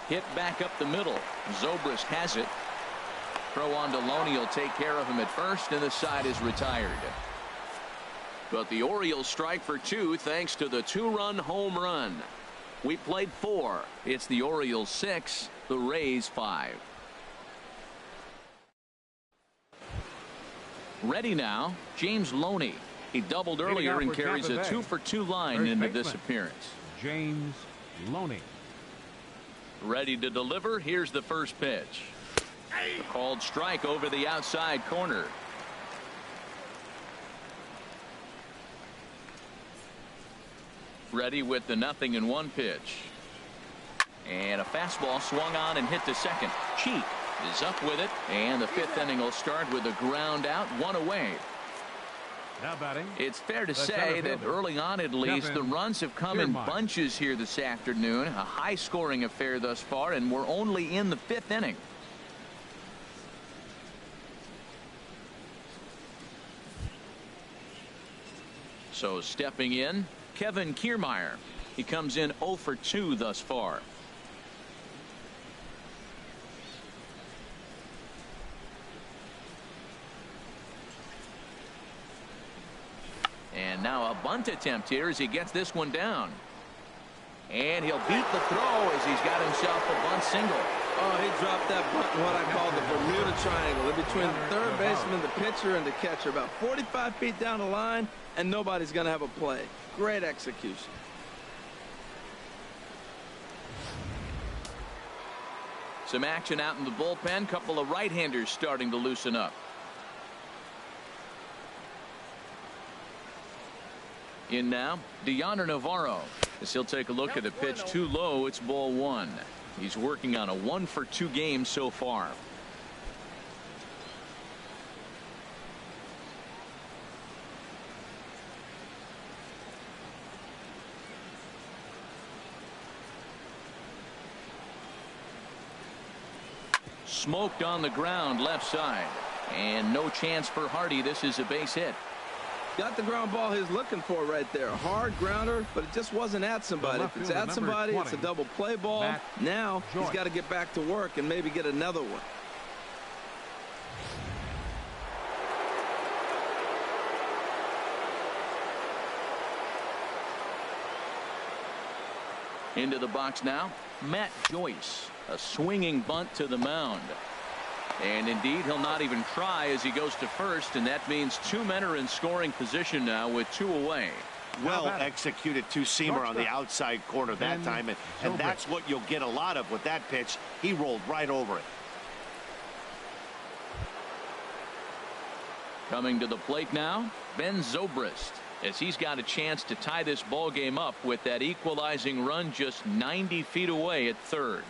Hit back up the middle. Zobrist has it. Throw on to Loney will take care of him at first, and the side is retired. But the Orioles strike for 2 thanks to the 2-run home run. We played 4. It's the Orioles 6, the Rays 5. Ready now, James Loney. He doubled earlier and carries a 2 for 2 line into this appearance. James Loney. Ready to deliver. Here's the first pitch. A called strike over the outside corner. Ready with the 0-1 pitch. And a fastball swung on and hit to second. Cheek is up with it, and the 5th inning will start with a ground out, 1 away. Now batting. It's fair to say that early on, at least, the runs have come in bunches here this afternoon. A high-scoring affair thus far, and we're only in the 5th inning. So stepping in, Kevin Kiermaier. He comes in 0 for 2 thus far. And now a bunt attempt here as he gets this one down. And he'll beat the throw as he's got himself a bunt single. Oh, he dropped that bunt in what I call the Bermuda Triangle, in between the third baseman, the pitcher, and the catcher. About 45 feet down the line, and nobody's going to have a play. Great execution. Some action out in the bullpen. Couple of right-handers starting to loosen up. In now, Deoner Navarro. As he'll take a look at a pitch too low, it's ball 1. He's working on a 1 for 2 game so far. Smoked on the ground left side. And no chance for Hardy. This is a base hit. Got the ground ball he's looking for right there. Hard grounder, but it just wasn't at somebody. If it's at somebody, it's a double play ball. Now he's got to get back to work and maybe get another one. Into the box now, Matt Joyce. A swinging bunt to the mound. And indeed, he'll not even try as he goes to first, and that means 2 men are in scoring position now with 2 away. Well executed 2-seamer on the outside corner that time, and that's what you'll get a lot of with that pitch. He rolled right over it. Coming to the plate now, Ben Zobrist, as he's got a chance to tie this ball game up with that equalizing run just 90 feet away at third.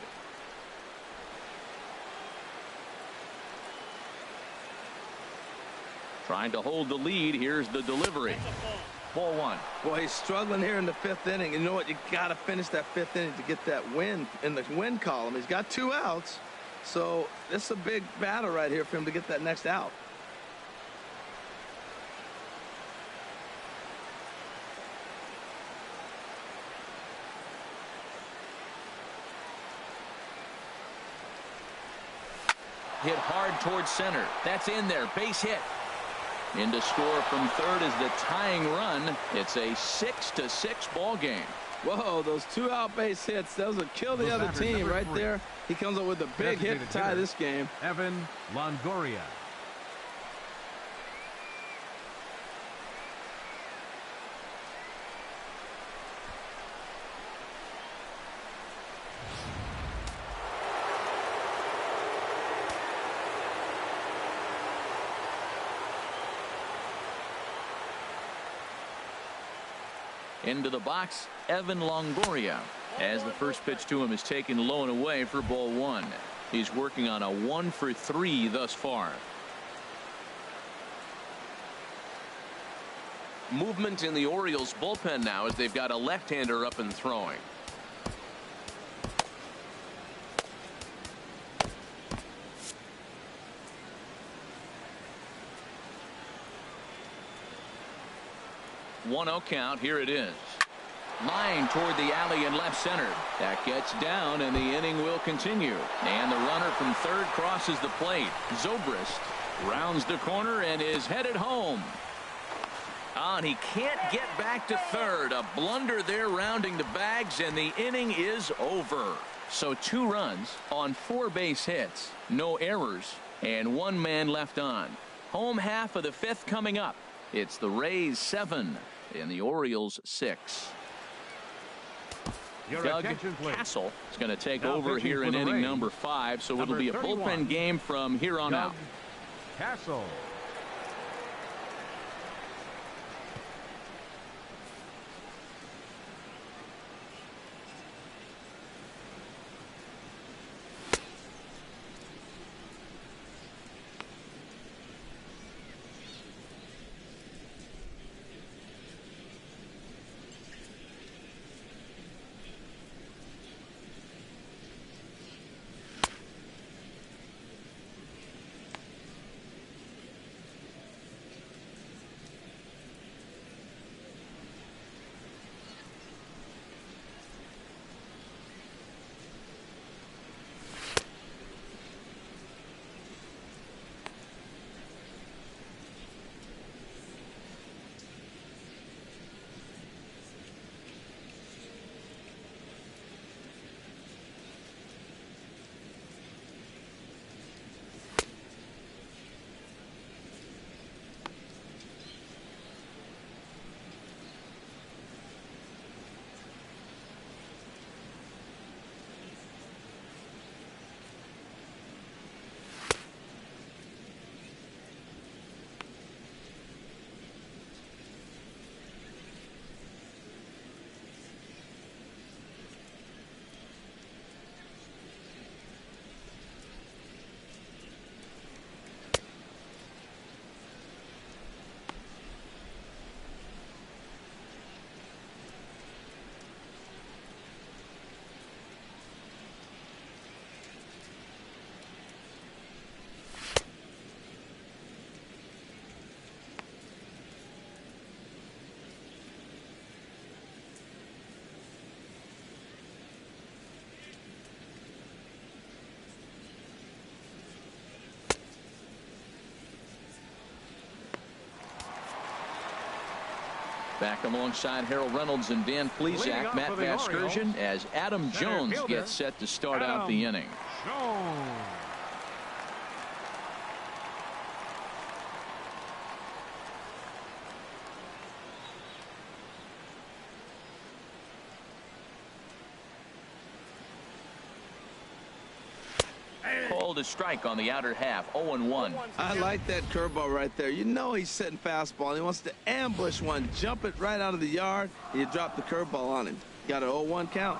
Trying to hold the lead. Here's the delivery. Ball 1. Boy, he's struggling here in the 5th inning. You know what? You got to finish that 5th inning to get that win in the win column. He's got 2 outs. So this is a big battle right here for him to get that next out. Hit hard towards center. That's in there. Base hit. In to score from third is the tying run. It's a 6-6 ball game. Whoa, those 2 out base hits. Those will kill the other team right there. He comes up with a big hit to tie this game. Evan Longoria. Into the box, Evan Longoria, as the first pitch to him is taken low and away for ball 1. He's working on a 1-for-3 thus far. Movement in the Orioles bullpen now as they've got a left-hander up and throwing. One 0 count. Here it is. Line toward the alley in left center. That gets down, and the inning will continue. And the runner from third crosses the plate. Zobrist rounds the corner and is headed home. And he can't get back to third. A blunder there rounding the bags, and the inning is over. So 2 runs on 4 base hits, no errors, and 1 man left on. Home half of the 5th coming up. It's the Rays 7 and the Orioles 6. Doug Castle is going to take over here in inning number 5, so it'll be a bullpen game from here on out. Castle. Back alongside Harold Reynolds and Dan Plesac, Matt Vasgersian, as Adam Jones gets set to start out the inning. Called a strike on the outer half. 0-1. I like that curveball right there. You know he's setting fastball, and he wants to ambush one, jump it right out of the yard, and you drop the curveball on him. Got an 0-1 count.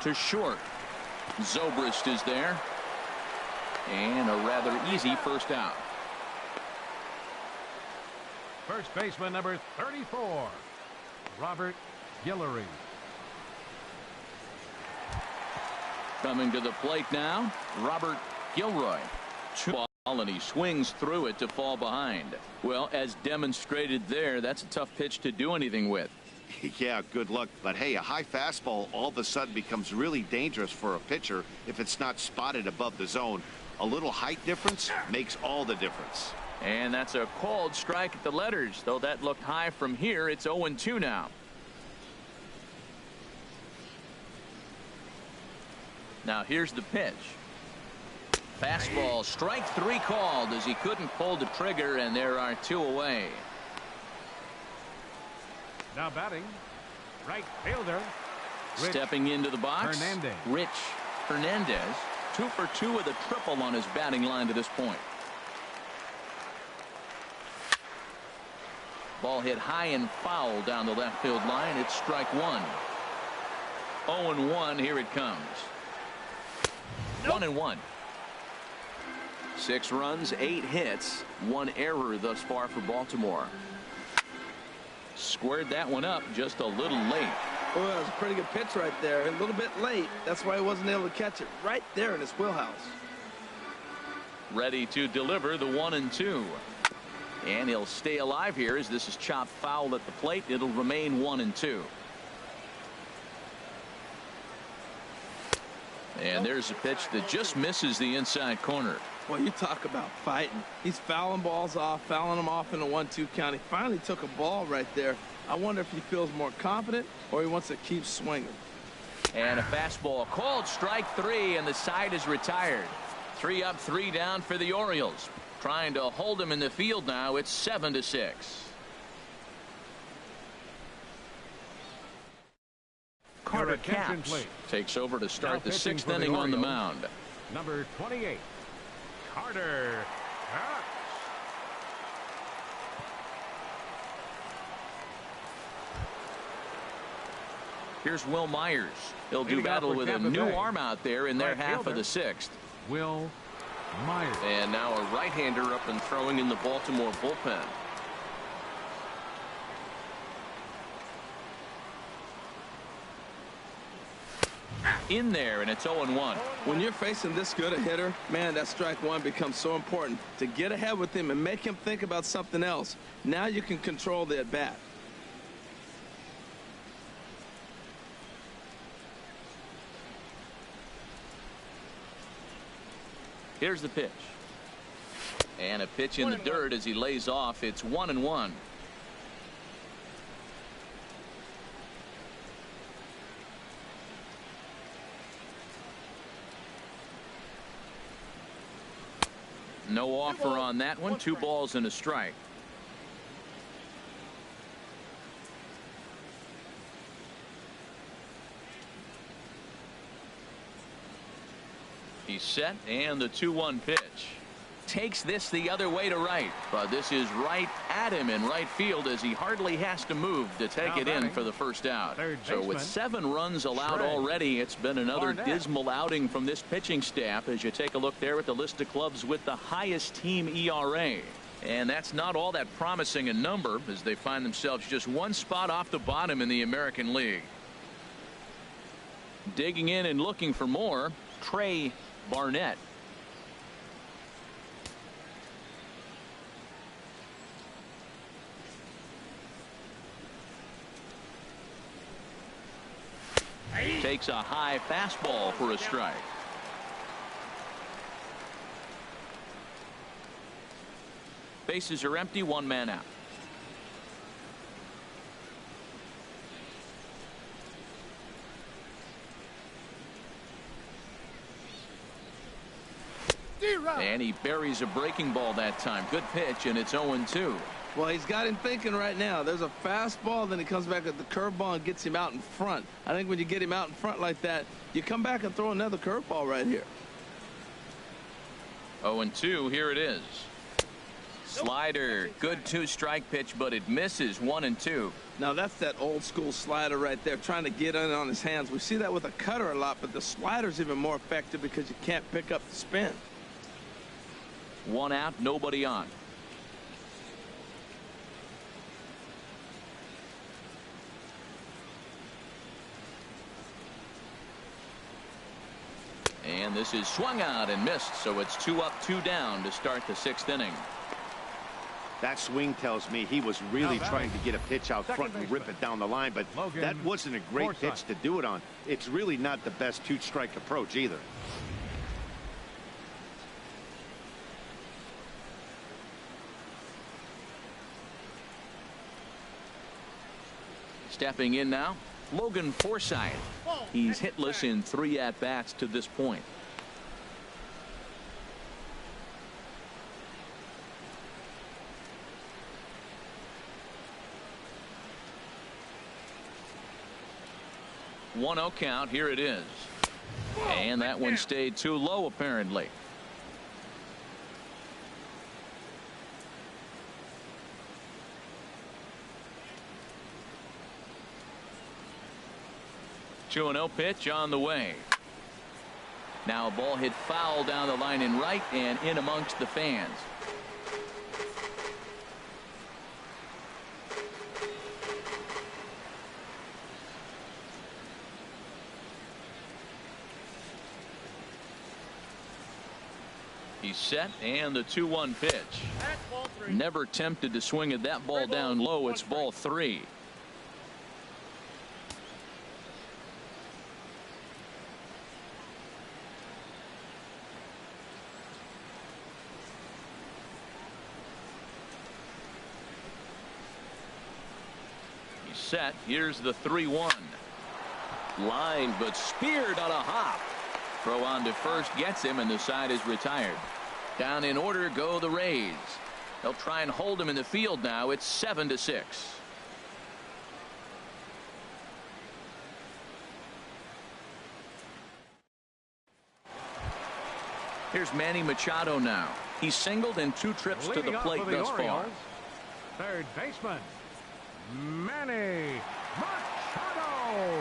To short. Zobrist is there. And a rather easy first out. First baseman number 34, Robert Guillory. Coming to the plate now, Robert Gilroy. And he swings through it to fall behind. Well, as demonstrated there, that's a tough pitch to do anything with. Yeah, good luck. But hey, a high fastball all of a sudden becomes really dangerous for a pitcher if it's not spotted above the zone. A little height difference makes all the difference. And that's a called strike at the letters. Though that looked high from here, it's 0-2 now. Now here's the pitch. Fastball, strike 3 called as he couldn't pull the trigger, and there are 2 away. Now batting, right fielder. Stepping into the box, Hernandez. Rich Hernandez, 2 for 2 with a triple on his batting line to this point. Ball hit high and foul down the left field line. It's strike one. 0-1. Here it comes. 1-1. 6 runs, 8 hits, 1 error thus far for Baltimore. Squared that one up just a little late. Oh, that was a pretty good pitch right there. A little bit late. That's why he wasn't able to catch it right there in his wheelhouse. Ready to deliver the 1-2. And he'll stay alive here as this is chopped foul at the plate. It'll remain 1-2. And there's a pitch that just misses the inside corner. Well, you talk about fighting. He's fouling balls off, fouling them off in the 1-2 count. He finally took a ball right there. I wonder if he feels more confident or he wants to keep swinging. And a fastball called strike 3, and the side is retired. 3 up, 3 down for the Orioles. Trying to hold him in the field now. It's 7-6. Carter Capps takes over to start the 6th inning on the mound. Number 28, Carter Capps. Here's Will Myers. He'll do battle with a new arm out there in their half of the 6th. Will Myers. And now a right-hander up and throwing in the Baltimore bullpen. In there, and it's 0-1. When you're facing this good a hitter, man, that strike one becomes so important to get ahead with him and make him think about something else. Now you can control the at-bat. Here's the pitch. And a pitch in the dirt as he lays off. It's 1-1. No offer on that one. 2 balls and a strike. He's set, and the 2-1 pitch. Takes this the other way to right, but this is right at him in right field as he hardly has to move to take it in for the first out. So with 7 runs allowed already, it's been another dismal outing from this pitching staff as you take a look there at the list of clubs with the highest team ERA. And that's not all that promising a number as they find themselves just 1 spot off the bottom in the American League. Digging in and looking for more, Trey Barnett. Takes a high fastball for a strike. Bases are empty, 1 man out. And he buries a breaking ball that time. Good pitch, and it's 0-2. Well, he's got him thinking right now. There's a fastball, then he comes back at the curveball and gets him out in front. I think when you get him out in front like that, you come back and throw another curveball right here. 0-2, here it is. Slider, good 2-strike pitch, but it misses. 1-2. Now that's that old school slider right there, trying to get in on his hands. We see that with a cutter a lot, but the slider's even more effective because you can't pick up the spin. 1 out, nobody on. And this is swung out and missed, so it's 2 up, 2 down to start the 6th inning. That swing tells me he was really trying to get a pitch out front and rip it down the line, but that wasn't a great pitch to do it on. It's really not the best 2-strike approach either. Stepping in now, Logan Forsythe. He's hitless in 3 at-bats to this point. One 0 count. Here it is. And that one stayed too low, apparently. 2-0 pitch on the way. Now a ball hit foul down the line in right and in amongst the fans. He's set, and the 2-1 pitch. Never tempted to swing at that ball down low. It's ball 3. He's set. Here's the 3-1. Line, but speared on a hop. Throw on to first gets him, and the side is retired. Down in order go the Rays. They'll try and hold him in the field now. It's 7-6. Here's Manny Machado now. He's singled in 2 trips to the plate thus far. Third baseman, Manny Machado.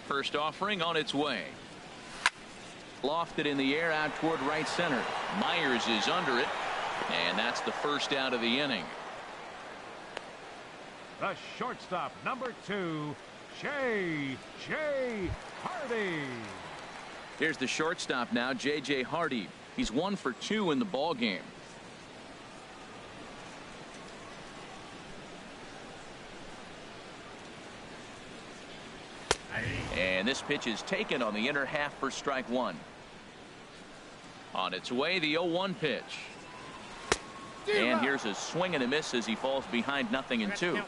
First offering on its way. Lofted in the air out toward right center. Myers is under it, and that's the first out of the inning. The shortstop, number 2, J.J. Hardy. Here's the shortstop now, J.J. Hardy. He's 1 for 2 in the ball game. And this pitch is taken on the inner half for strike 1. On its way, the 0-1 pitch. And here's a swing and a miss as he falls behind 0-2.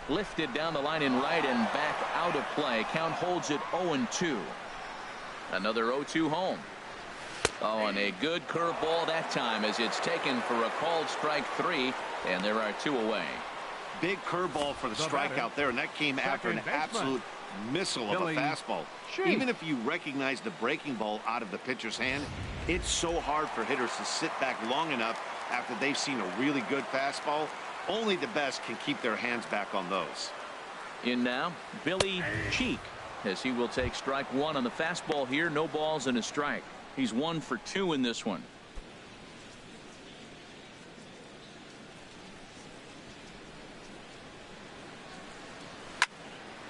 Lifted down the line in right and back out of play. Count holds it 0-2. Another 0-2 home. Oh, and a good curveball that time as it's taken for a called strike 3, and there are 2 away. Big curveball for the strikeout there, and that came after an absolute missile of a fastball. Even if you recognize the breaking ball out of the pitcher's hand, it's so hard for hitters to sit back long enough after they've seen a really good fastball. Only the best can keep their hands back on those. In now, Billy Cheek, as he will take strike 1 on the fastball here. No balls and a strike. He's 1 for 2 in this one.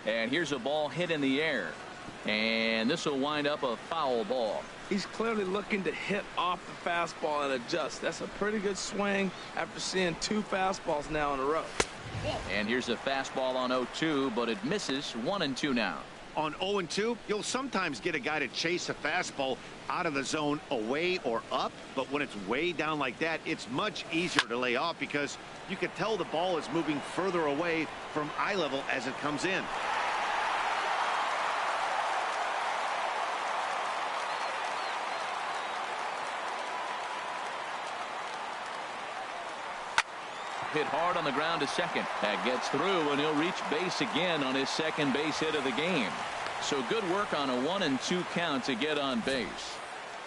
And here's a ball hit in the air. And this will wind up a foul ball. He's clearly looking to hit off the fastball and adjust. That's a pretty good swing after seeing 2 fastballs now in a row. And here's a fastball on 0-2, but it misses. 1-2 now. On 0-2, you'll sometimes get a guy to chase a fastball out of the zone away or up, but when it's way down like that, it's much easier to lay off because you can tell the ball is moving further away from eye level as it comes in. Hit hard on the ground to second. That gets through, and he'll reach base again on his second base hit of the game. So good work on a 1-2 count to get on base.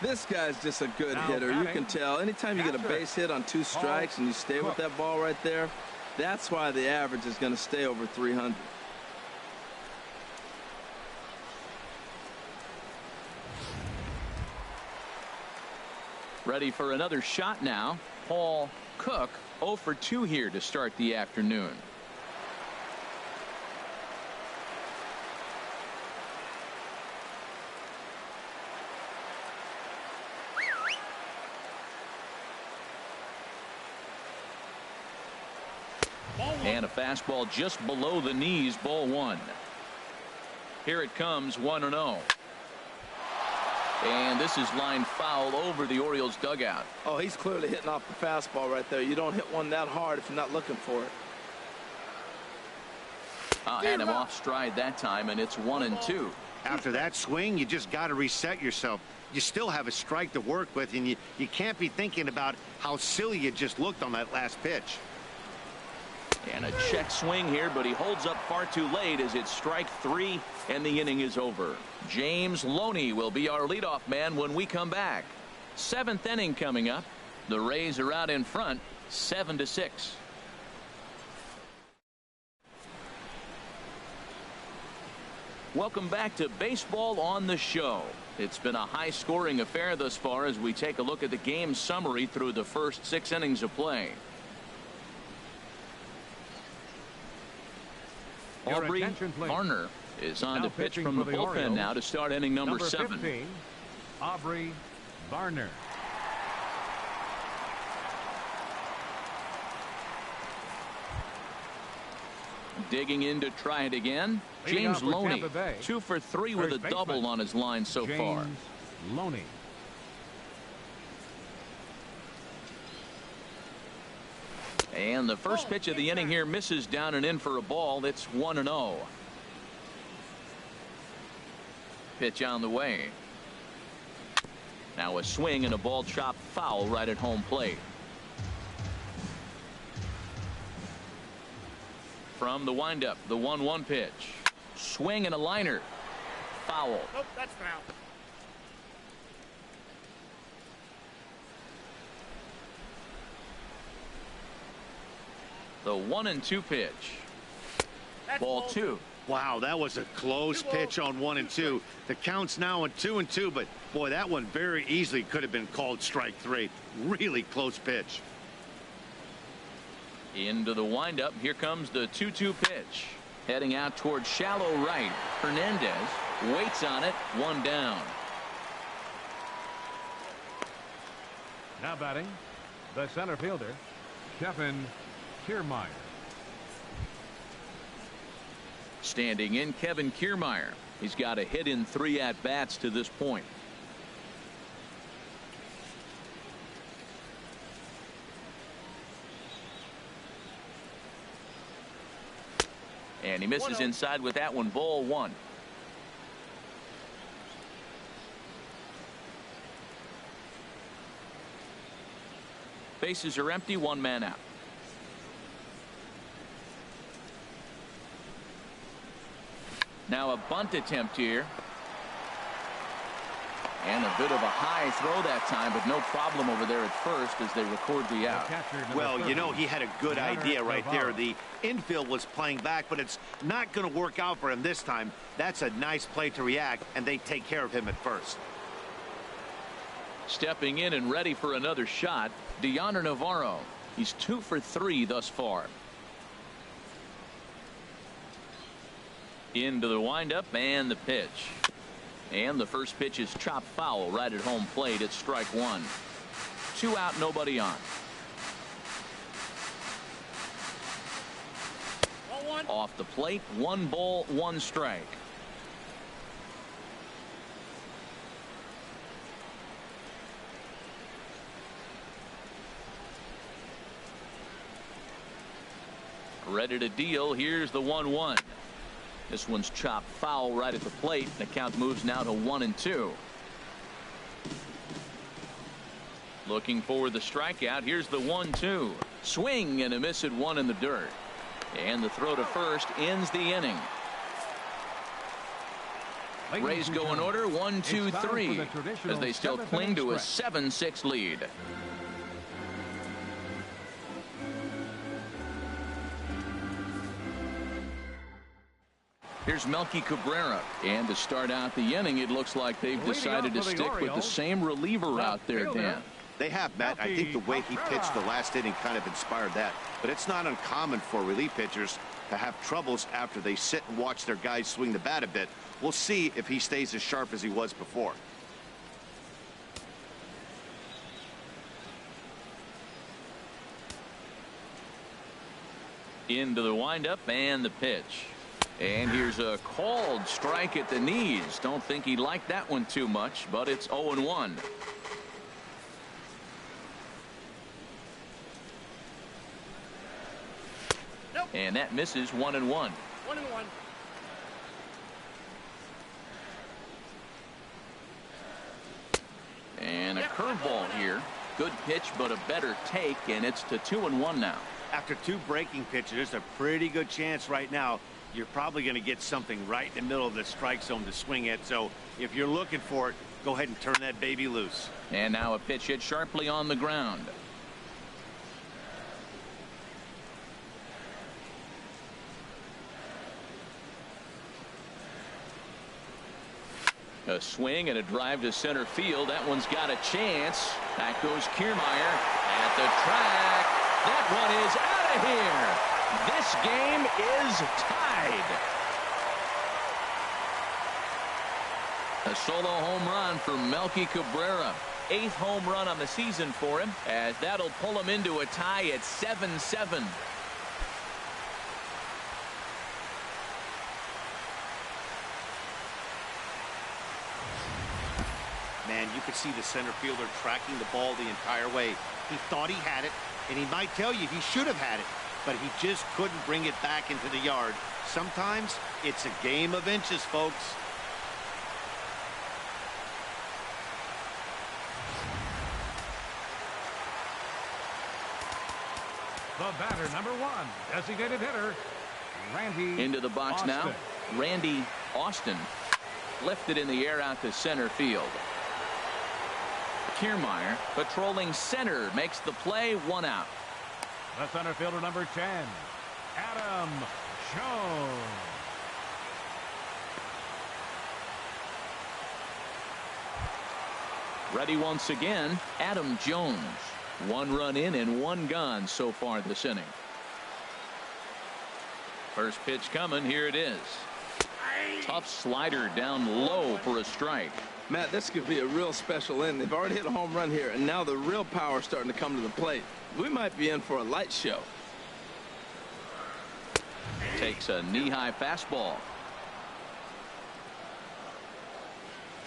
This guy's just a good hitter. You can tell anytime you get a base hit on 2 strikes and you stay with that ball right there, that's why the average is going to stay over 300. Ready for another shot now. Paul Cook 0 for 2 here to start the afternoon. And a fastball just below the knees, ball 1. Here it comes, 1-0. And this is lined foul over the Orioles dugout. Oh, he's clearly hitting off the fastball right there. You don't hit one that hard if you're not looking for it. Had him off stride that time, and it's 1-2. After that swing, you just got to reset yourself. You still have a strike to work with, and you can't be thinking about how silly you just looked on that last pitch. And a check swing here, but he holds up far too late as it's strike 3 and the inning is over. James Loney will be our leadoff man when we come back. 7th inning coming up. The Rays are out in front 7-6. Welcome back to Baseball on the Show. It's been a high-scoring affair thus far as we take a look at the game summary through the first 6 innings of play. Aubrey Garner is on to pitch from the bullpen Orioles, now to start inning number 7. 15, Aubrey Garner. Digging in to try it again. James Loney, 2 for 3 with a double on his line so far. Loney. And the first pitch of the inning here misses down and in for a ball. It's 1-0. Pitch on the way. Now a swing and a ball chopped foul right at home plate. From the windup, the 1-1 pitch. Swing and a liner. Foul. Nope, that's foul. The 1-2 pitch. Ball 2. Wow, that was a close pitch on 1 and 2. The count's now on 2 and 2, but boy, that one very easily could have been called strike 3. Really close pitch. Into the windup. Here comes the 2-2 pitch. Heading out towards shallow right. Hernandez waits on it. 1 down. Now batting, the center fielder, Kevin Kiermaier. Standing in, Kevin Kiermaier. He's got a hit in 3 at-bats to this point. And he misses inside with that one. Ball 1. Bases are empty. 1 man out. Now a bunt attempt here. And a bit of a high throw that time, but no problem over there at first as they record the out. Well, you know, he had a good idea right there. The infield was playing back, but it's not going to work out for him this time. That's a nice play to react, and they take care of him at first. Stepping in and ready for another shot, Deoner Navarro. He's 2 for 3 thus far. Into the windup and the pitch. And the first pitch is chopped foul right at home plate. It's strike 1. 2 out, nobody on. Off the plate, 1 ball, 1 strike. Ready to deal. Here's the 1-1. This one's chopped foul right at the plate. The count moves now to 1-2. Looking for the strikeout. Here's the 1-2. Swing and a miss at 1 in the dirt. And the throw to first ends the inning. Rays go in order 1, 2, 3 as they still cling to a 7-6 lead. Here's Melky Cabrera. And to start out the inning, it looks like they've decided to stick with the same reliever out there, Dan. They have, Matt. I think the way he pitched the last inning kind of inspired that. But it's not uncommon for relief pitchers to have troubles after they sit and watch their guys swing the bat a bit. We'll see if he stays as sharp as he was before. Into the windup and the pitch. And here's a called strike at the knees. Don't think he liked that one too much, but it's 0-1. Nope. And that misses 1-1. 1-1. And a curveball here. Good pitch, but a better take, and it's to 2-1 now. After 2 breaking pitches, there's a pretty good chance right now you're probably going to get something right in the middle of the strike zone to swing at. So if you're looking for it, go ahead and turn that baby loose. And now a pitch hit sharply on the ground. A swing and a drive to center field. That one's got a chance. Back goes Kiermaier at the track. That one is out of here. This game is tied. A solo home run for Melky Cabrera. 8th home run on the season for him, as that'll pull him into a tie at 7-7. Man, you could see the center fielder tracking the ball the entire way. He thought he had it, and he might tell you he should have had it, but he just couldn't bring it back into the yard. Sometimes it's a game of inches, folks. The batter, number 1, designated hitter, Randy into the box Austin. now. Randy Austin lifted in the air out to center field. Kiermaier patrolling center makes the play. 1 out. The center fielder, number 10, Adam Jones. Ready once again, Adam Jones. 1 run in and 1 gone so far this inning. First pitch coming. Here it is. Tough slider down low for a strike. Matt, this could be a real special inning. They've already hit a home run here, and now the real power is starting to come to the plate. We might be in for a light show. Takes a knee-high fastball.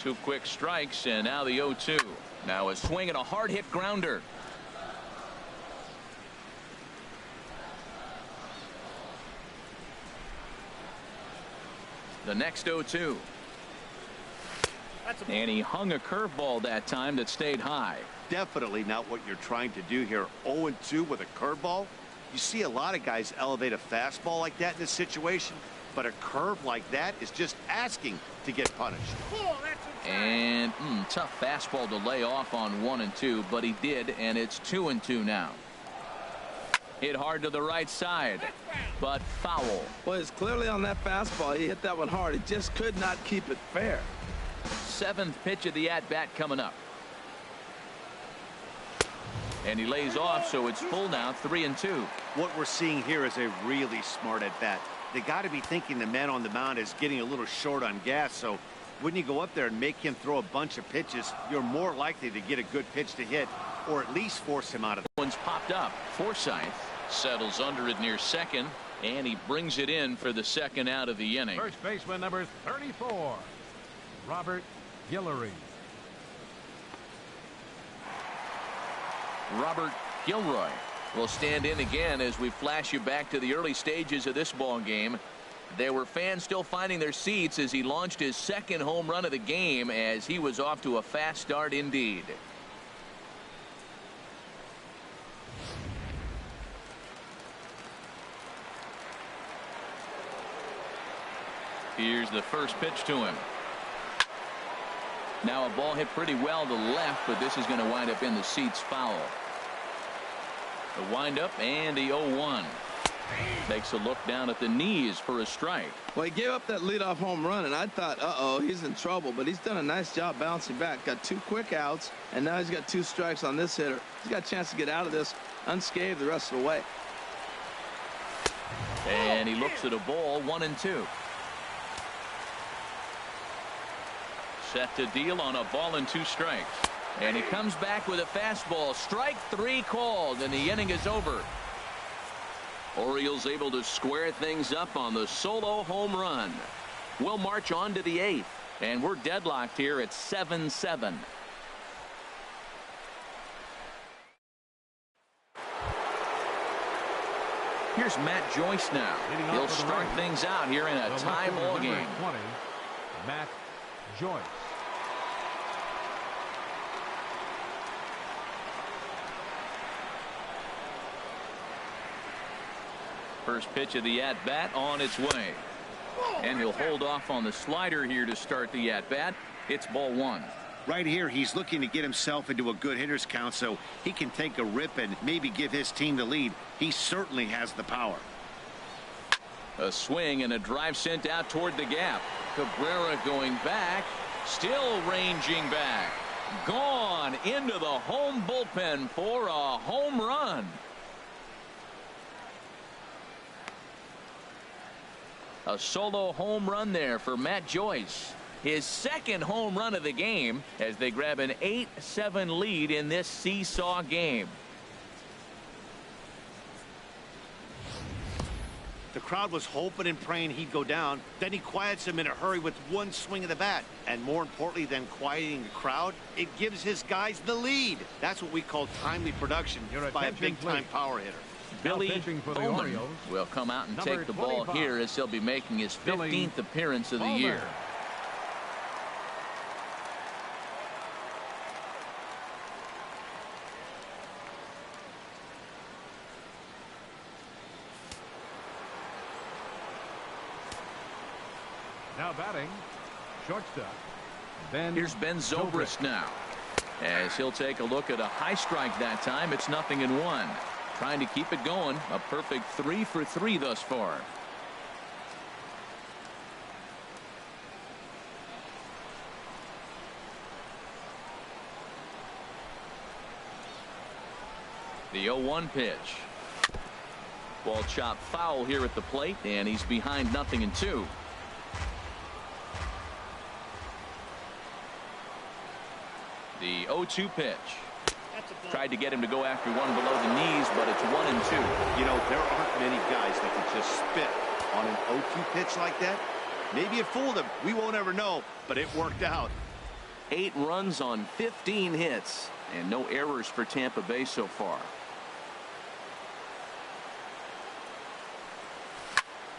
2 quick strikes, and now the 0-2. Now a swing and a hard-hit grounder. The next 0-2. And he hung a curveball that time that stayed high. Definitely not what you're trying to do here. 0-2 with a curveball. You see a lot of guys elevate a fastball like that in this situation, but a curve like that is just asking to get punished. And tough fastball to lay off on 1 and 2, but he did, and it's 2 and 2 now. Hit hard to the right side, but foul. Well, it's clearly on that fastball. He hit that one hard. He just could not keep it fair. 7th pitch of the at-bat coming up. And he lays off, so it's full now, 3 and 2. What we're seeing here is a really smart at-bat. They got to be thinking the man on the mound is getting a little short on gas, so when you go up there and make him throw a bunch of pitches, you're more likely to get a good pitch to hit, or at least force him out of the One's popped up. Forsythe settles under it near second, and he brings it in for the second out of the inning. First baseman, number 34, Robert Guillory. Robert Gilroy will stand in again as we flash you back to the early stages of this ball game. There were fans still finding their seats as he launched his 2nd home run of the game, as he was off to a fast start indeed. Here's the first pitch to him. Now a ball hit pretty well to left, but this is going to wind up in the seats foul. The windup and the 0-1. Takes a look down at the knees for a strike. Well, he gave up that leadoff home run, and I thought, uh-oh, he's in trouble. But he's done a nice job bouncing back. Got 2 quick outs, and now he's got 2 strikes on this hitter. He's got a chance to get out of this unscathed the rest of the way. And he looks at a ball, 1 and 2. Set to deal on a ball and 2 strikes. And he comes back with a fastball. Strike 3 called, and the inning is over. Orioles able to square things up on the solo home run. We'll march on to the 8th, and we're deadlocked here at 7-7. Here's Matt Joyce now. He'll start things out here in a tie ball game. 20, Matt Joyce. First pitch of the at-bat on its way. And he'll hold off on the slider here to start the at-bat. It's ball one. Right here, he's looking to get himself into a good hitter's count so he can take a rip and maybe give his team the lead. He certainly has the power. A swing and a drive sent out toward the gap. Cabrera going back, still ranging back. Gone into the home bullpen for a home run. A solo home run there for Matt Joyce. His second home run of the game as they grab an 8-7 lead in this seesaw game. The crowd was hoping and praying he'd go down. Then he quiets him in a hurry with one swing of the bat. And more importantly than quieting the crowd, it gives his guys the lead. That's what we call timely production by a big-time power hitter. Billy Bowman will come out and take the ball here as he'll be making his 15th appearance of the year. Now batting, shortstop. Here's Ben Zobrist now, as he'll take a look at a high strike that time. It's 0-1. Trying to keep it going. A perfect 3 for 3 thus far. The 0-1 pitch. Ball chopped foul here at the plate, and he's behind 0-2. The 0-2 pitch. Tried to get him to go after one below the knees, but it's 1-2. You know, there aren't many guys that can just spit on an 0-2 pitch like that. Maybe it fooled him. We won't ever know, but it worked out. 8 runs on 15 hits, and no errors for Tampa Bay so far.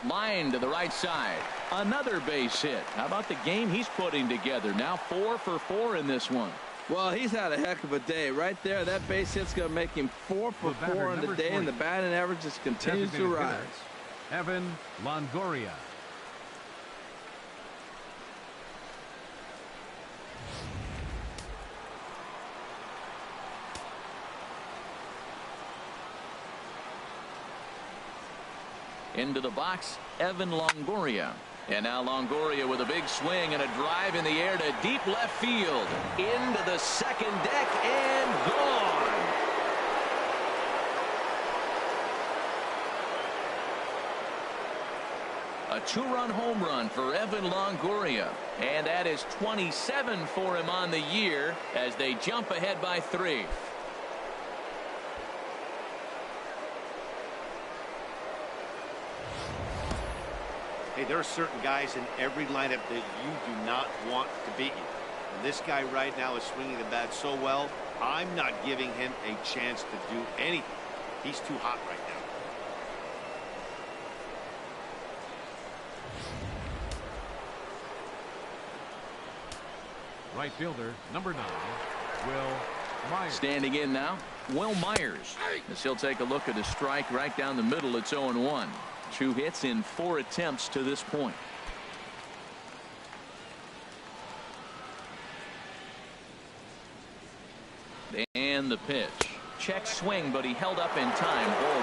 Line to the right side. Another base hit. How about the game he's putting together? Now 4 for 4 in this one. Well, he's had a heck of a day right there. That base hit's going to make him 4 for 4 on the day, and the batting average just continues to rise. Evan Longoria. Into the box, Evan Longoria. And now Longoria with a big swing and a drive in the air to deep left field. Into the second deck and gone. A 2-run home run for Evan Longoria. And that is 27 for him on the year as they jump ahead by 3. Hey, there are certain guys in every lineup that you do not want to beat you. And this guy right now is swinging the bat so well, I'm not giving him a chance to do anything. He's too hot right now. Right fielder, number 9, Will Myers. Standing in now, Will Myers. As he'll take a look at a strike right down the middle. It's 0-1. 2 hits in 4 attempts to this point. And the pitch. Check swing, but he held up in time. Ball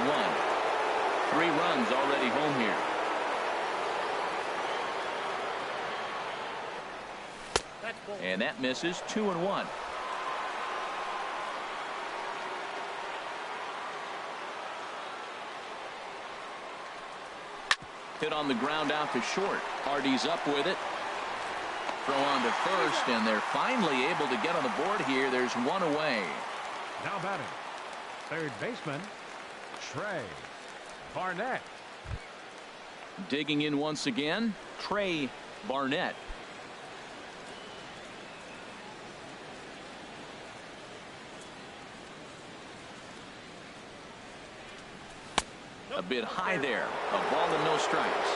1. 3 runs already home here. And that misses. 2-1. Hit on the ground out to short. Hardy's up with it. Throw on to first, and they're finally able to get on the board here. There's 1 away. Now batting, third baseman, Trey Barnett. Digging in once again, Trey Barnett. A bit high there. A ball and no strikes.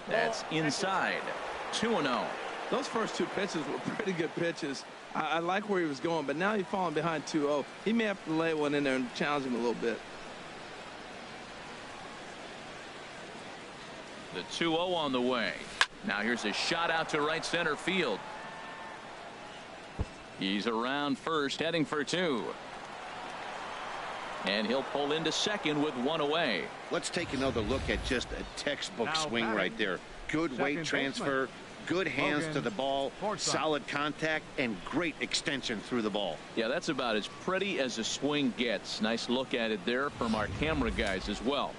That's inside. 2-0. Those first two pitches were pretty good pitches. I like where he was going, but now he's falling behind 2-0. He may have to lay one in there and challenge him a little bit. The 2-0 on the way. Now here's a shot out to right center field. He's around first, heading for 2. And he'll pull into second with 1 away. Let's take another look at just a textbook swing right there. Good weight transfer, good hands to the ball, solid contact, and great extension through the ball. Yeah, that's about as pretty as a swing gets. Nice look at it there from our camera guys as well.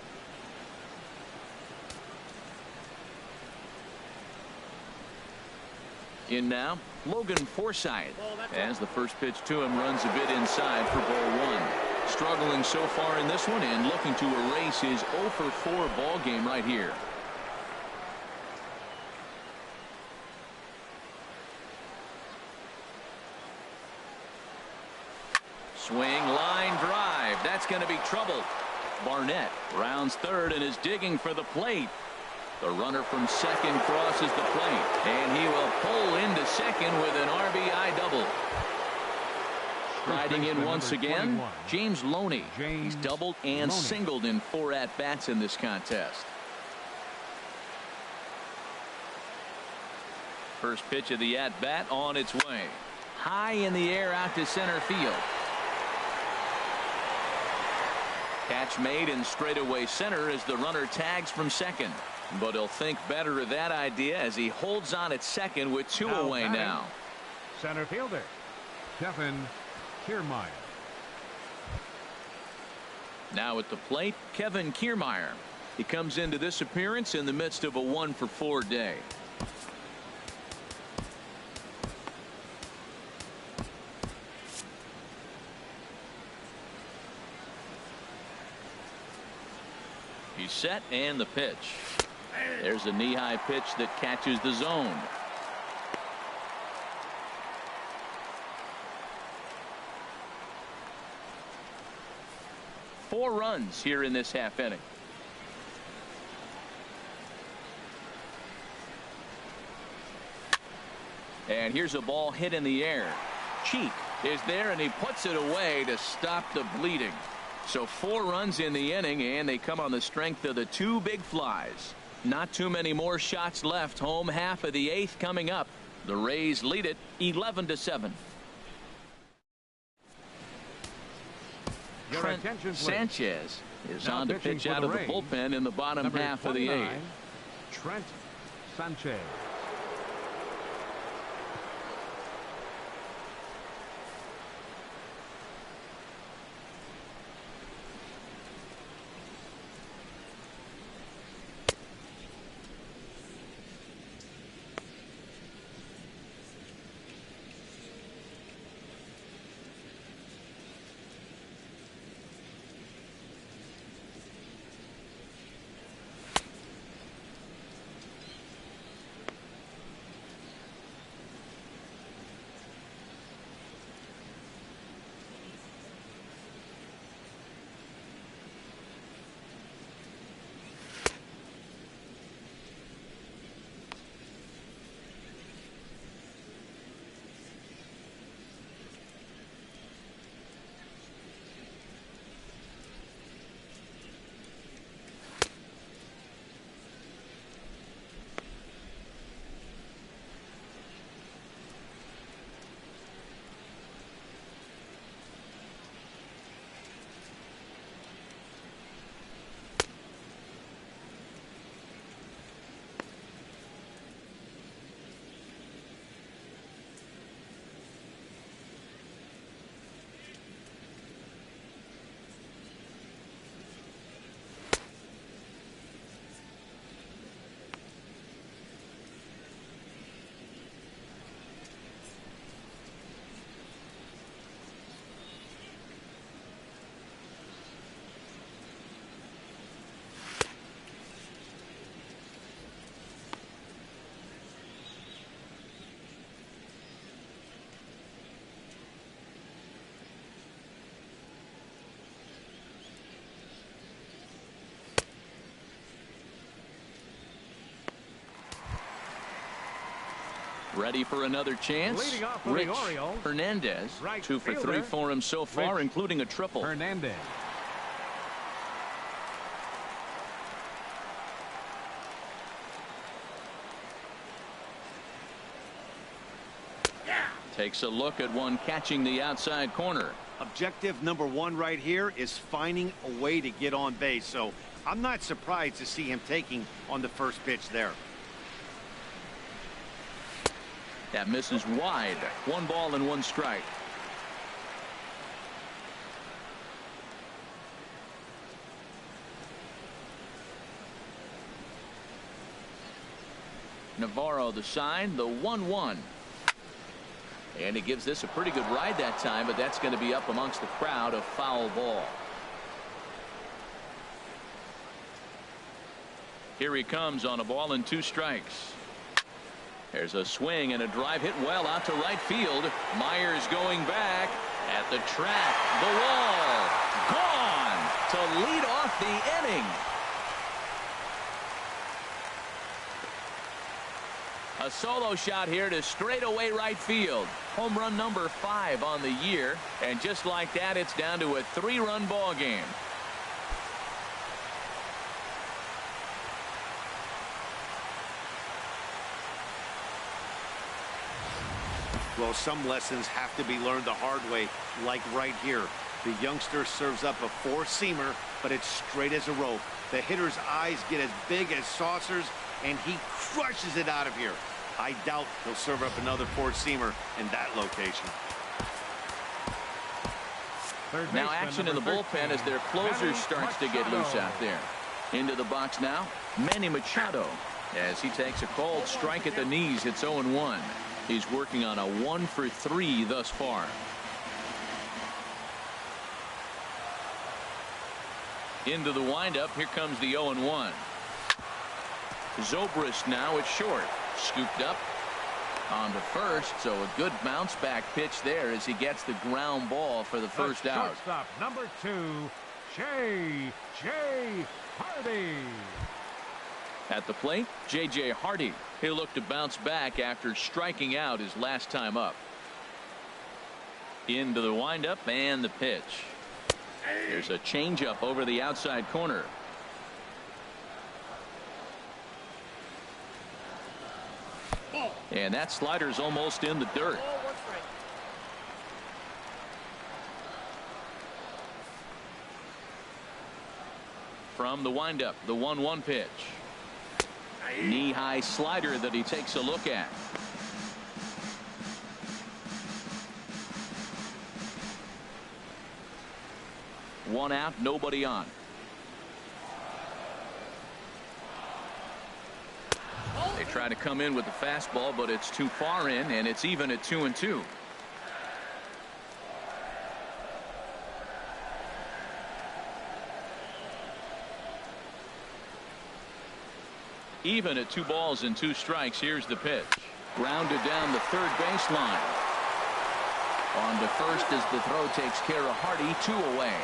In now, Logan Forsythe, as the first pitch to him runs a bit inside for ball 1. Struggling so far in this one and looking to erase his 0 for 4 ball game right here. Swing, line drive. That's going to be trouble. Barnett rounds third and is digging for the plate. The runner from second crosses the plate, and he will pull into second with an RBI double. Riding in once again, James Loney. He's doubled and singled in 4 at-bats in this contest. First pitch of the at-bat on its way. High in the air out to center field. Catch made in straightaway center as the runner tags from second. But he'll think better of that idea as he holds on at second with 2 away now. Center fielder, Kevin Kiermaier. Now at the plate, Kevin Kiermaier. He comes into this appearance in the midst of a 1 for 4 day. He's set and the pitch. There's a knee-high pitch that catches the zone. Four runs here in this half inning. And here's a ball hit in the air. Cheek is there and he puts it away to stop the bleeding. So 4 runs in the inning, and they come on the strength of the 2 big flies. Not too many more shots left. Home half of the 8th coming up. The Rays lead it 11-7. Trent Sanchez is on to pitch out of the bullpen in the bottom half of the 8th. Trent Sanchez. Ready for another chance? Leading off for Rich the Orioles, Hernandez. right 2 for 3 fielder, for him so far, Rich including a triple. Hernandez. Takes a look at one catching the outside corner. Objective number one right here is finding a way to get on base. So I'm not surprised to see him taking on the first pitch there. That misses wide. 1 ball and 1 strike. Navarro the sign, the 1-1. And he gives this a pretty good ride that time, but that's going to be up amongst the crowd. A foul ball. Here he comes on a ball and 2 strikes. There's a swing and a drive hit well out to right field. Myers going back at the track. The wall. Gone to lead off the inning. A solo shot here to straightaway right field. Home run number 5 on the year. And just like that, it's down to a 3-run ball game. Well, some lessons have to be learned the hard way, like right here. The youngster serves up a 4-seamer, but it's straight as a rope. The hitter's eyes get as big as saucers, and he crushes it out of here. I doubt he'll serve up another 4-seamer in that location. Now action in the bullpen as their closer starts to get loose out there. Into the box now, Manny Machado. As he takes a cold strike at the knees, it's 0-1. He's working on a 1 for 3 thus far. Into the windup. Here comes the 0-1. Zobrist now at short. Scooped up on to first. So a good bounce back pitch there as he gets the ground ball for the first out. Shortstop number 2, J.J. Hardy. At the plate, J.J. Hardy. He'll look to bounce back after striking out his last time up. Into the windup and the pitch. There's a changeup over the outside corner. And that slider's almost in the dirt. From the windup, the 1-1 pitch. Knee-high slider that he takes a look at. One out, nobody on. They try to come in with the fastball, but it's too far in, and it's even at 2-2. Even at 2 balls and 2 strikes. Here's the pitch. Grounded down the third baseline. On to first as the throw takes care of Hardy. 2 away.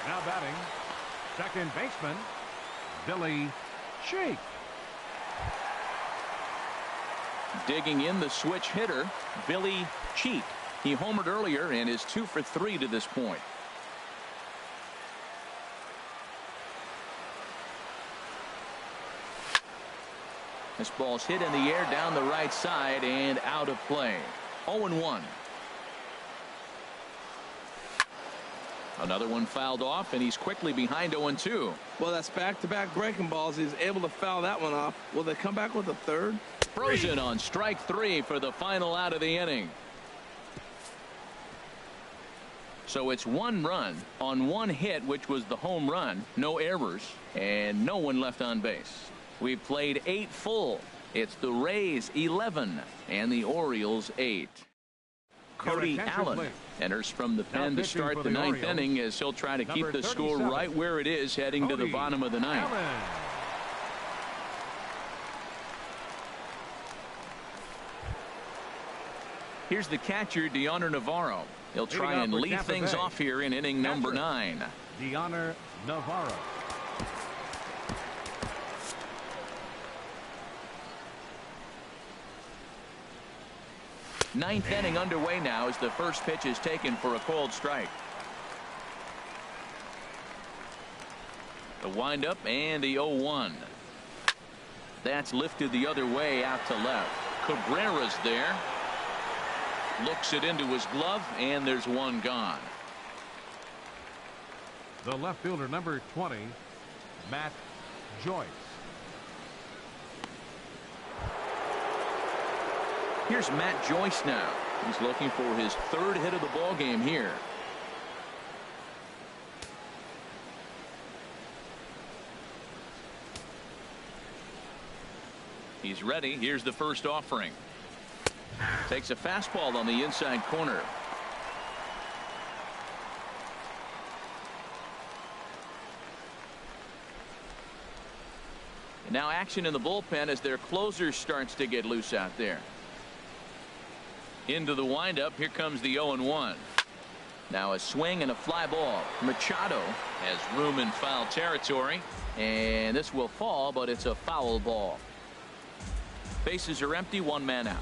Now batting, second baseman, Billy Cheek. Digging in the switch hitter, Billy Cheek. He homered earlier and is 2 for 3 to this point. This ball's hit in the air down the right side and out of play. 0-1. Another one fouled off, and he's quickly behind 0-2. Well, that's back-to-back breaking balls. He's able to foul that one off. Will they come back with a third? Frozen on strike 3 for the final out of the inning. So it's 1 run on 1 hit, which was the home run. No errors and no one left on base. We've played 8 full. It's the Rays 11 and the Orioles 8. Cody Allen enters from the pen to start the 9th inning as he'll try to keep the score right where it is heading to the bottom of the 9th. Here's the catcher, Deoner Navarro. He'll try and lead things off here in inning number 9. Deoner Navarro. Ninth inning underway now as the first pitch is taken for a called strike. The windup and the 0-1. That's lifted the other way out to left. Cabrera's there. Looks it into his glove, and there's one gone. The left fielder, number 20, Matt Joyce. Here's Matt Joyce now. He's looking for his third hit of the ball game here. He's ready. Here's the first offering. Takes a fastball on the inside corner. And now action in the bullpen as their closer starts to get loose out there. Into the windup. Here comes the 0-1. Now a swing and a fly ball. Machado has room in foul territory, and this will fall, but it's a foul ball. Bases are empty, one man out.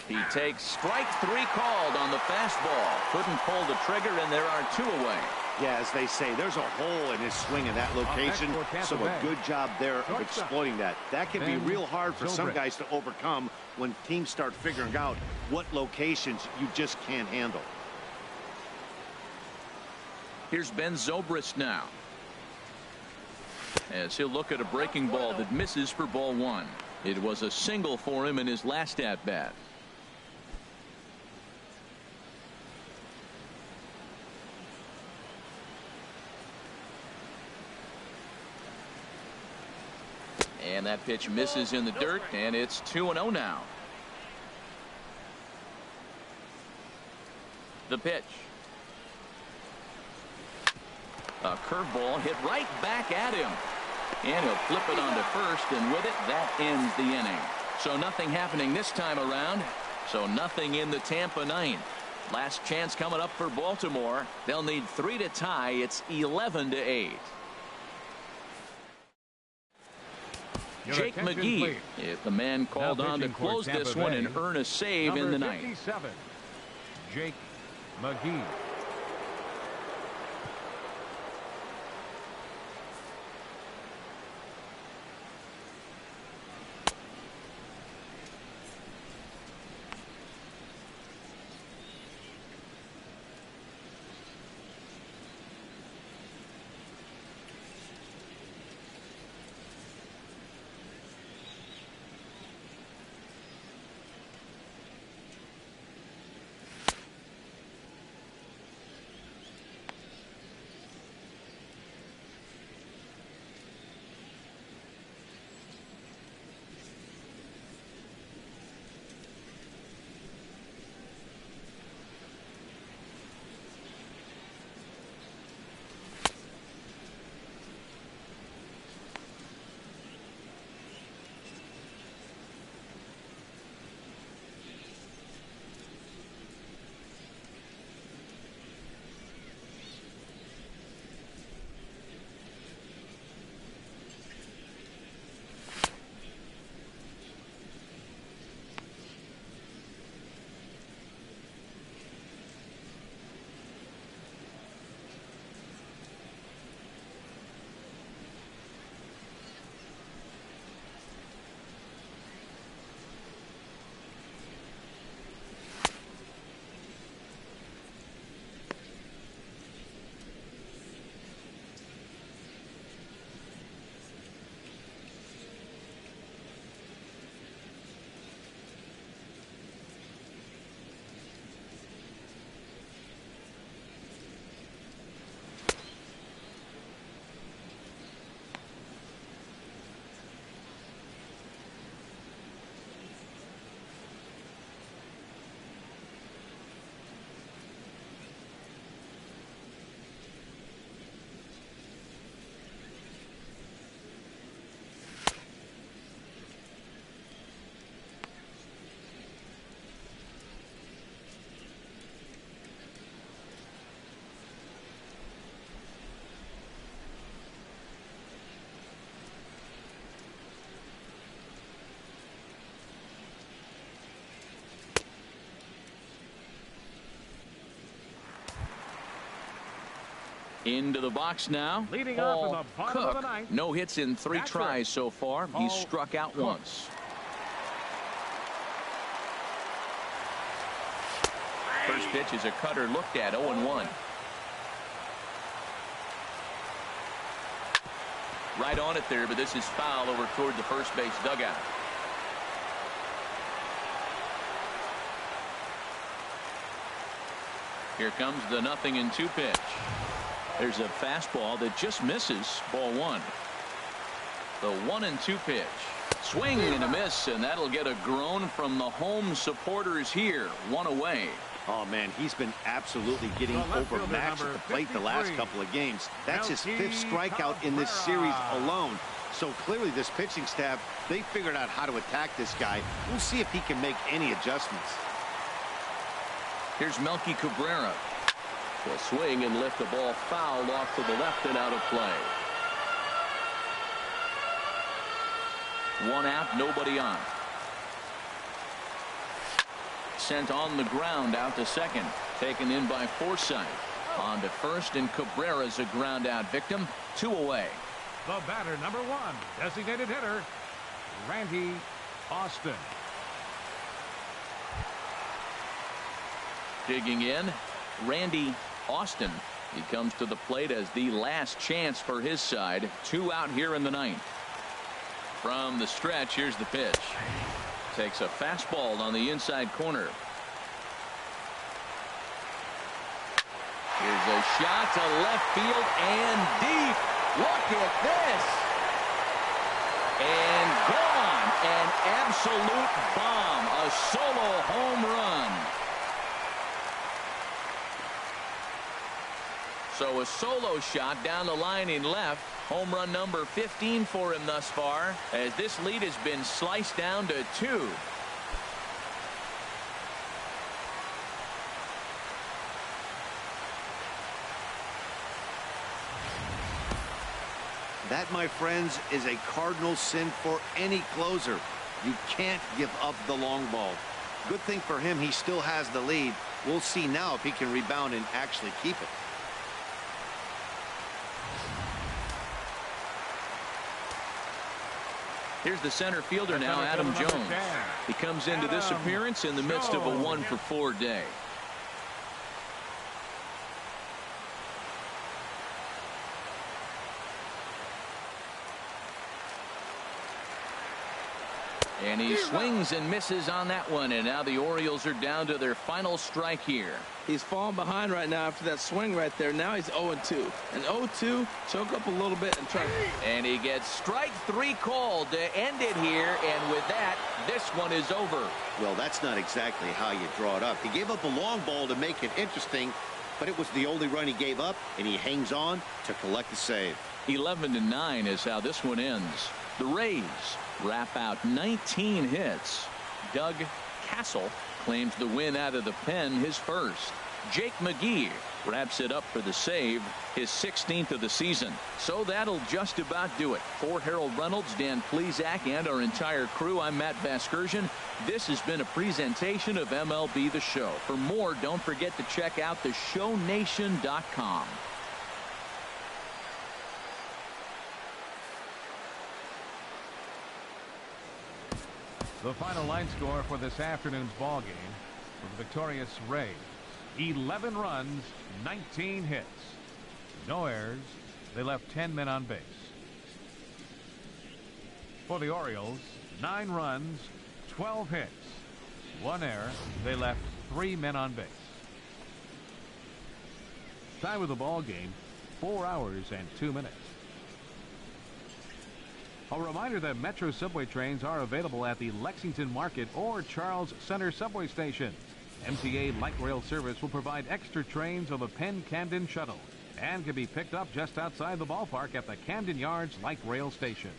He takes strike three called on the fastball. Couldn't pull the trigger, and there are two away. Yeah, as they say, there's a hole in his swing in that location, so a good job there of exploiting that. That can be real hard for some guys to overcome when teams start figuring out what locations you just can't handle. Here's Ben Zobrist now, as he'll look at a breaking ball that misses for ball one. It was a single for him in his last at bat. And that pitch misses in the dirt, and it's 2-0 now. The pitch. A curveball hit right back at him. And he'll flip it onto first, and with it, that ends the inning. So nothing happening this time around. So nothing in the Tampa ninth. Last chance coming up for Baltimore. They'll need 3 to tie. It's 11-8. Jake McGee is the man called on to close this one and earn a save in the ninth. Jake McGee. Into the box now. Leading off in the bottom of the Cook. ninth. No hits in 3 That's tries right. so far. He's struck out once. First pitch is a cutter looked at, 0-1. Right on it there, but this is foul over toward the first base dugout. Here comes the 0-2 pitch. There's a fastball that just misses, ball 1. The 1-2 pitch. Swing and a miss, and that'll get a groan from the home supporters here. 1 away. Oh, man, he's been absolutely getting overmatched at the plate the last couple of games. That's his 5th strikeout in this series alone. So clearly this pitching staff, they figured out how to attack this guy. We'll see if he can make any adjustments. Here's Melky Cabrera. Will swing and lift the ball fouled off to the left and out of play. 1 out, nobody on. Sent on the ground out to second. Taken in by Forsythe. On to first, and Cabrera's a ground out victim. 2 away. The batter, number 1, designated hitter, Randy Austin. Digging in, Randy Austin. He comes to the plate as the last chance for his side. 2 out here in the 9th. From the stretch, here's the pitch. Takes a fastball on the inside corner. Here's a shot to left field and deep. Look at this. And gone. An absolute bomb. A solo home run. So a solo shot down the line in left. Home run number 15 for him thus far, as this lead has been sliced down to 2. That, my friends, is a cardinal sin for any closer. You can't give up the long ball. Good thing for him, he still has the lead. We'll see now if he can rebound and actually keep it. Here's the center fielder now, Adam Jones. He comes into this appearance in the midst of a 1-for-4 day. And he swings and misses on that one, and now the Orioles are down to their final strike here. He's falling behind right now after that swing right there. Now he's 0-2. And 0-2, choke up a little bit and try. And he gets strike 3 called to end it here, and with that, this one is over. Well, that's not exactly how you draw it up. He gave up a long ball to make it interesting, but it was the only run he gave up, and he hangs on to collect the save. 11-9 is how this one ends. The Rays wrap out 19 hits. Doug Castle claims the win out of the pen, his first. Jake McGee wraps it up for the save, his 16th of the season. So that'll just about do it. For Harold Reynolds, Dan Plesac, and our entire crew, I'm Matt Vasgersian. This has been a presentation of MLB The Show. For more, don't forget to check out theshownation.com. The final line score for this afternoon's ball game for the victorious Rays: 11 runs, 19 hits, no errors. They left 10 men on base. For the Orioles, 9 runs, 12 hits, 1 error. They left 3 men on base. Time of the ball game, 4 hours and 2 minutes. A reminder that Metro subway trains are available at the Lexington Market or Charles Center subway station. MTA Light Rail service will provide extra trains on the Penn Camden Shuttle and can be picked up just outside the ballpark at the Camden Yards Light Rail station.